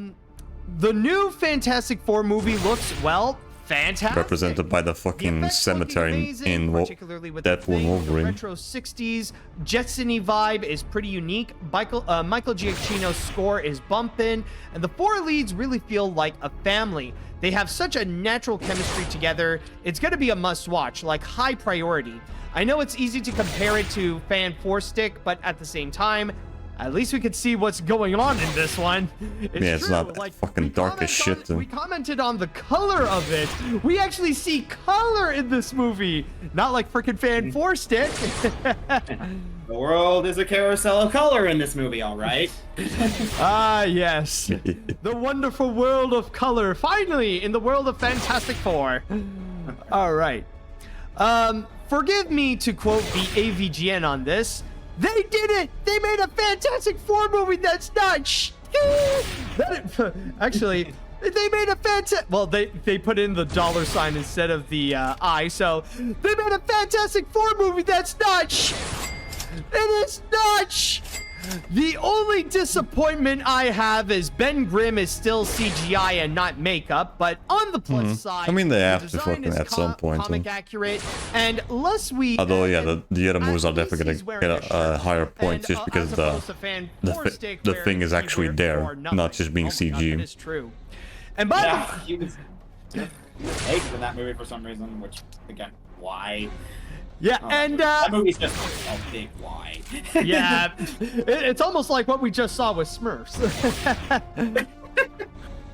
The new Fantastic Four movie looks, well, fantastic. Represented by the fucking cemetery in particularly with the Deadpool and thing. The Wolverine. retro 60s Jetsony vibe is pretty unique. Michael Giacchino's score is bumping, and the four leads really feel like a family. They have such a natural chemistry together. It's going to be a must-watch, like high priority. I know it's easy to compare it to Fan 4 Stick, but at the same time, at least we could see what's going on in this one. It's true. not fucking dark as shit. We commented on the color of it. We actually see color in this movie. Not like freaking Fan 4 Stick. The world is a carousel of color in this movie, all right? Ah, yes. The wonderful world of color. Finally, in the world of Fantastic Four. All right. Forgive me to quote the AVGN on this. They did it! They made a Fantastic Four movie that's not actually, they made a well, they put in the $ instead of the I, so they made a Fantastic Four movie that's not It is not The only disappointment I have is Ben Grimm is still CGI and not makeup, but on the plus side, I mean, they have to design fucking is at some point. comic accurate, and less we. Although, yeah, the other movies are definitely gonna get a higher point just because the thing is actually there, not just being CG. That is true. And by Yeah, he was hated in that movie for some reason, which, again, why? yeah, and that movie's just a big why. yeah, it's almost like what we just saw with Smurfs.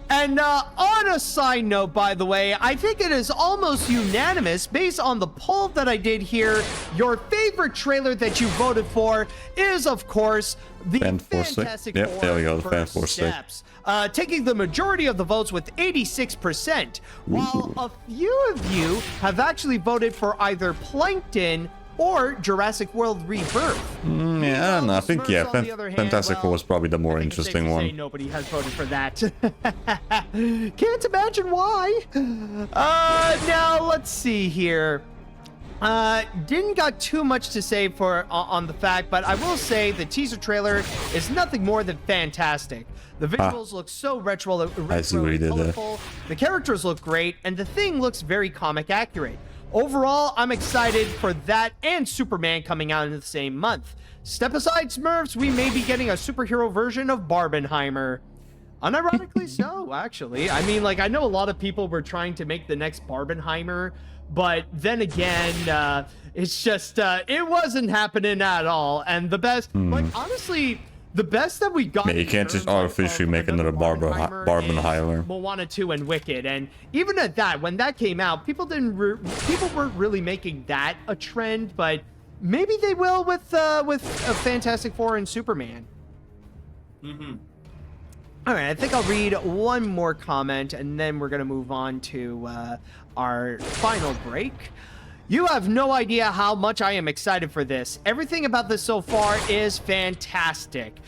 And on a side note, by the way, I think it is almost unanimous based on the poll that I did here. Your favorite trailer that you voted for is, of course, the Fantastic Yep, Four there we go, the Fan 4 First Stick. Steps, taking the majority of the votes with 86%, while a few of you have actually voted for either Plankton or Jurassic World Rebirth. Yeah, I don't know. I think, yeah, Fantastic Four was probably the more interesting one. Nobody has voted for that. Can't imagine why. Now, let's see here. Didn't got too much to say on the fact, but I will say the teaser trailer is nothing more than fantastic. The visuals look so retro and colorful. The characters look great, and the thing looks very comic accurate. Overall, I'm excited for that and Superman coming out in the same month. Step aside, Smurfs, we may be getting a superhero version of Barbenheimer. Unironically so, actually. I mean, like, I know a lot of people were trying to make the next Barbenheimer, but then again, it's just, it wasn't happening at all. And the best, like, honestly, The best that we got. Yeah, you can't just artificially make another Barbenheimer. Moana 2 and Wicked, and even at that, when that came out, people weren't really making that a trend, but maybe they will with Fantastic Four and Superman. All right, I think I'll read one more comment, and then we're gonna move on to our final break. You have no idea how much I am excited for this. Everything about this so far is fantastic.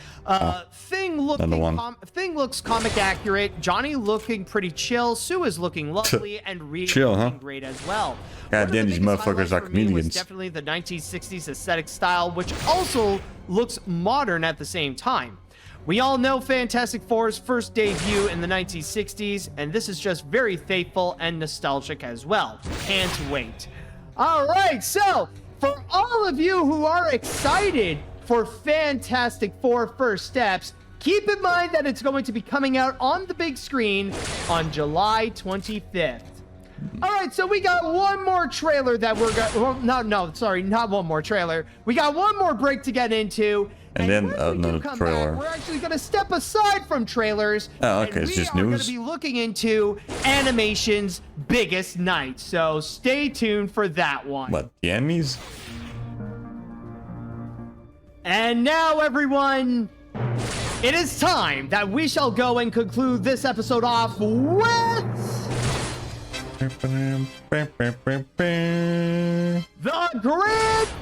Thing looks comic accurate. Johnny looking pretty chill. Sue is looking lovely, and Reed looking great as well. God damn, these motherfuckers are comedians. Definitely the 1960s aesthetic style, which also looks modern at the same time. We all know Fantastic Four's first debut in the 1960s, and this is just very faithful and nostalgic as well. Can't wait. All right, so for all of you who are excited for Fantastic Four First Steps, keep in mind that it's going to be coming out on the big screen on July 25th. All right, so we got one more trailer that we're going to... not one more trailer. We got one more break to get into. And then another trailer. We're actually going to step aside from trailers. Oh, okay, it's just news. We're going to be looking into animation's biggest night. So stay tuned for that one. What, the enemies? And now, everyone, it is time that we shall go and conclude this episode off with... the grand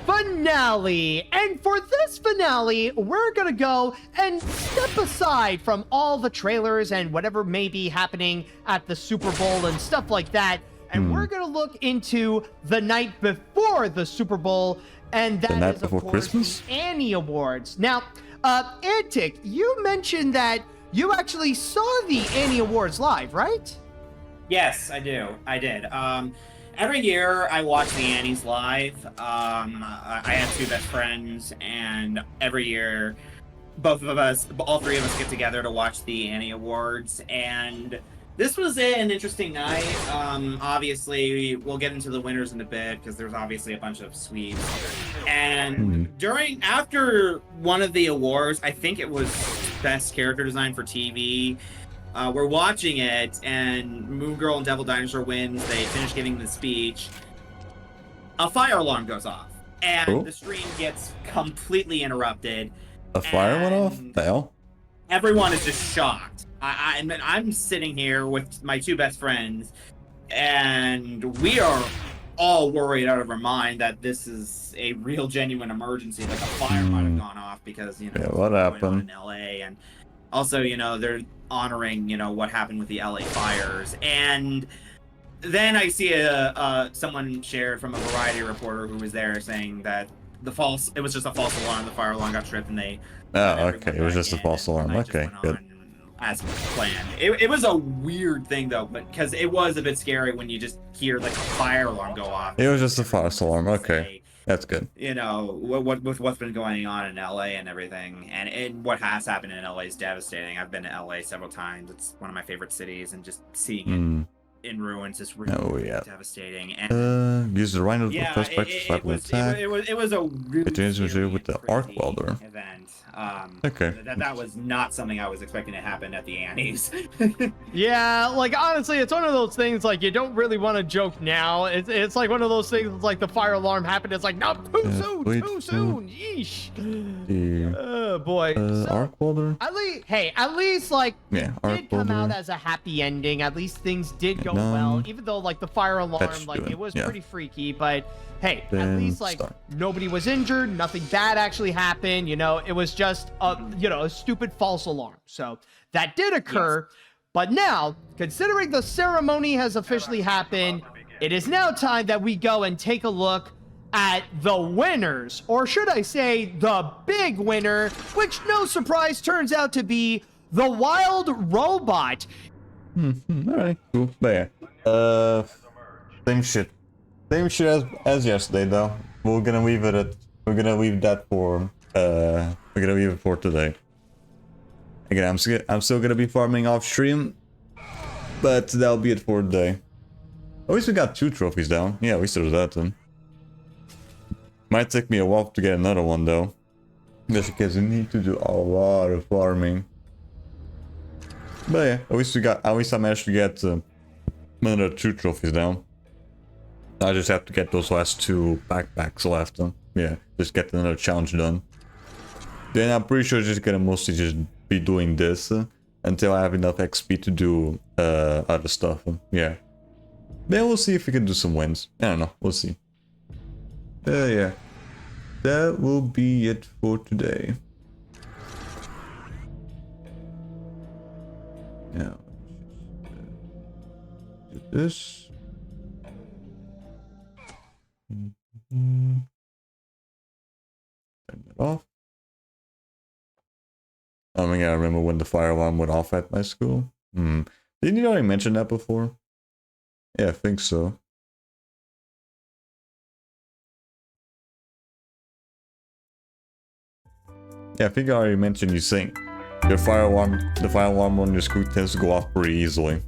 finale. And for this finale, we're gonna go and step aside from all the trailers and whatever may be happening at the Super Bowl and stuff like that, and we're gonna look into the night before the Super Bowl, and that is of course Christmas? the Annie Awards. Now, Antic, you mentioned that you actually saw the Annie Awards live, right? Yes, I do. I did. Every year I watch the Annies live. I have two best friends, and every year all three of us get together to watch the Annie Awards, and this was an interesting night. Obviously, we'll get into the winners in a bit, because there's obviously a bunch of sweeps. And after one of the awards, I think it was Best Character Design for TV, we're watching it, and Moon Girl and Devil Dinosaur wins. They finish giving the speech. A fire alarm goes off, and the stream gets completely interrupted. A fire went off? The hell? Everyone is just shocked. I'm sitting here with my two best friends, and we are all worried out of our mind that this is a real, genuine emergency, like a fire might have gone off, because, you know, what happened in LA, and also, you know, they're honoring, you know, what happened with the LA fires. And then I see someone shared from a Variety reporter who was there saying that it was just a false alarm. The fire alarm got tripped, and they... Oh, okay. It was just a false alarm. Okay, good. As planned. It was a weird thing, though, because it was a bit scary when you just hear, like, a fire alarm go off. It was just a false alarm. Okay. That's good. You know, with what's been going on in LA and everything, and what has happened in LA is devastating. I've been to LA several times. It's one of my favorite cities, and just seeing it in ruins is really devastating. And use the rhino yeah, prospect to slap with attack. It was a really with the arc welder event. Okay. That was not something I was expecting to happen at the Annies. Yeah, like, honestly, it's one of those things, like, you don't really want to joke now. It's like one of those things, like, the fire alarm happened. It's like, no, too soon. Yeesh. Oh, boy. Arc welder? At least, like, yeah, did come out as a happy ending. At least things did go well, even though, like, the fire alarm, like, it was pretty freaky, but... Hey, at least, like, nobody was injured, nothing bad actually happened, you know, it was just, a stupid false alarm. So, that did occur, but now, considering the ceremony has officially happened, it is now time that we go and take a look at the winners, or should I say, the big winner, which, no surprise, turns out to be the Wild Robot. Alright, cool. But yeah, same shit as yesterday, though. We're gonna leave it for today. Again, I'm still gonna be farming off stream, but that'll be it for today. At least we got 2 trophies down. Yeah, at least there's that then. Might take me a while to get another one, though. Just because you need to do a lot of farming. But yeah, at least I managed to get another 2 trophies down. I just have to get those last 2 backpacks left. Yeah, just get another challenge done. Then I'm pretty sure just gonna mostly just be doing this until I have enough XP to do other stuff. Yeah. Then we'll see if we can do some wins. I don't know, we'll see. Yeah. That will be it for today. Now, do this. Turn that off. I mean, I remember when the fire alarm went off at my school. Didn't you already mention that before? Yeah, I think so. Yeah, I think I already mentioned you think the fire alarm on your school tends to go off pretty easily.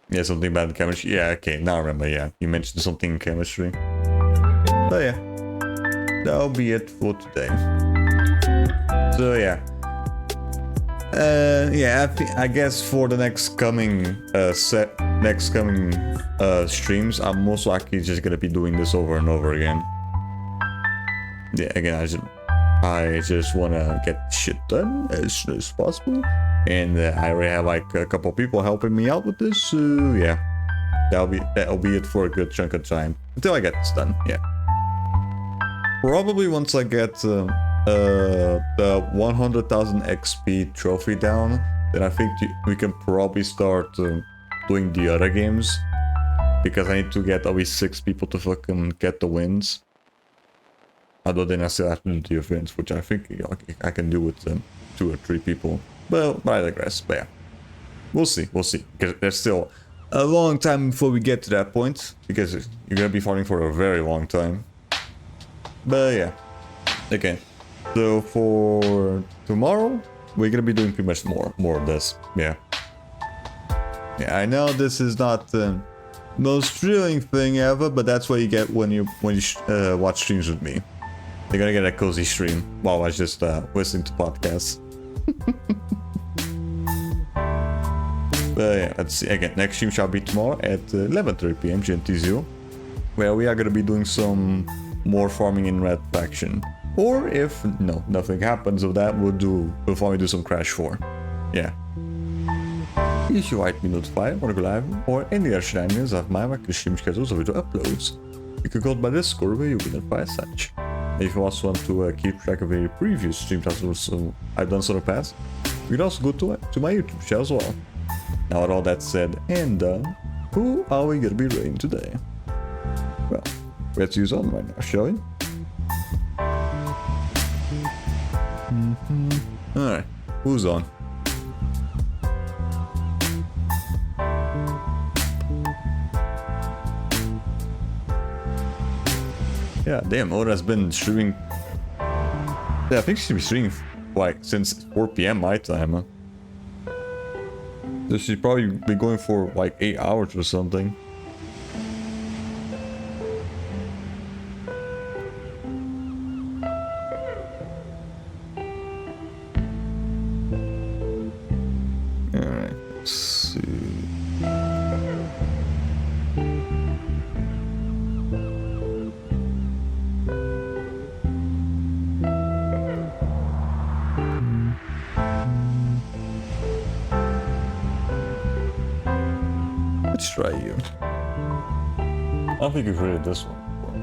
Yeah, something about chemistry. Yeah, okay, now I remember, yeah. You mentioned something in chemistry. But yeah, that'll be it for today. So yeah. I guess for the next coming streams, I'm most likely just gonna be doing this over and over again. Yeah, again, I just wanna get shit done as soon as possible, and I already have like a couple people helping me out with this. So yeah, that'll be it for a good chunk of time until I get this done. Yeah, probably once I get the 100,000 XP trophy down, then I think we can probably start doing the other games, because I need to get at least 6 people to fucking get the wins. Although then I still have to do the events, which I think I can do with 2 or 3 people. But I digress. But yeah, we'll see, because there's still a long time before we get to that point, because you're gonna be farming for a very long time. But yeah, okay. So for tomorrow, we're gonna be doing pretty much more of this. Yeah. Yeah, I know this is not the most thrilling thing ever, but that's what you get when you watch streams with me. You're gonna get a cozy stream while I was just listening to podcasts. But yeah, let's see. Again, next stream shall be tomorrow at 11:30 PM GMT0, where we are gonna be doing some more farming in Red Faction. Or if nothing happens of that, we'll finally do some Crash 4. Yeah. If you like to be notified when I go live, or any other shenanigans of my stream schedules or video uploads, you can go to my Discord where you'll be notified as such. If you also want to keep track of any previous streams I've done so in the past, you can also go to my YouTube channel as well. Now with all that said and done, who are we gonna be raiding today? Well, let's use on right now, shall we? Alright, who's on? Yeah, damn, Oda's been streaming. Yeah, I think she's been streaming like since 4 PM my time. Huh? So she's probably been going for like 8 hours or something. Alright, let's see. Let's try you. I don't think you've rated this one before.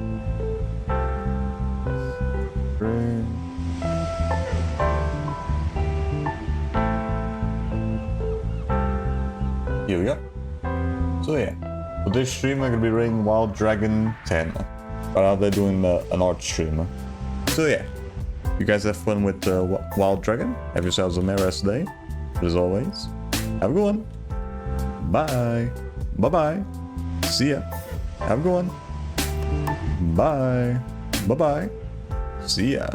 Here we go. So yeah, for this stream I'm gonna be rating Wild Dragon 10. But now they're doing an art stream. So yeah, you guys have fun with Wild Dragon. Have yourselves a merry rest day. As always, have a good one. Bye. Bye-bye. See ya. Have a good one. Bye. Bye-bye. See ya.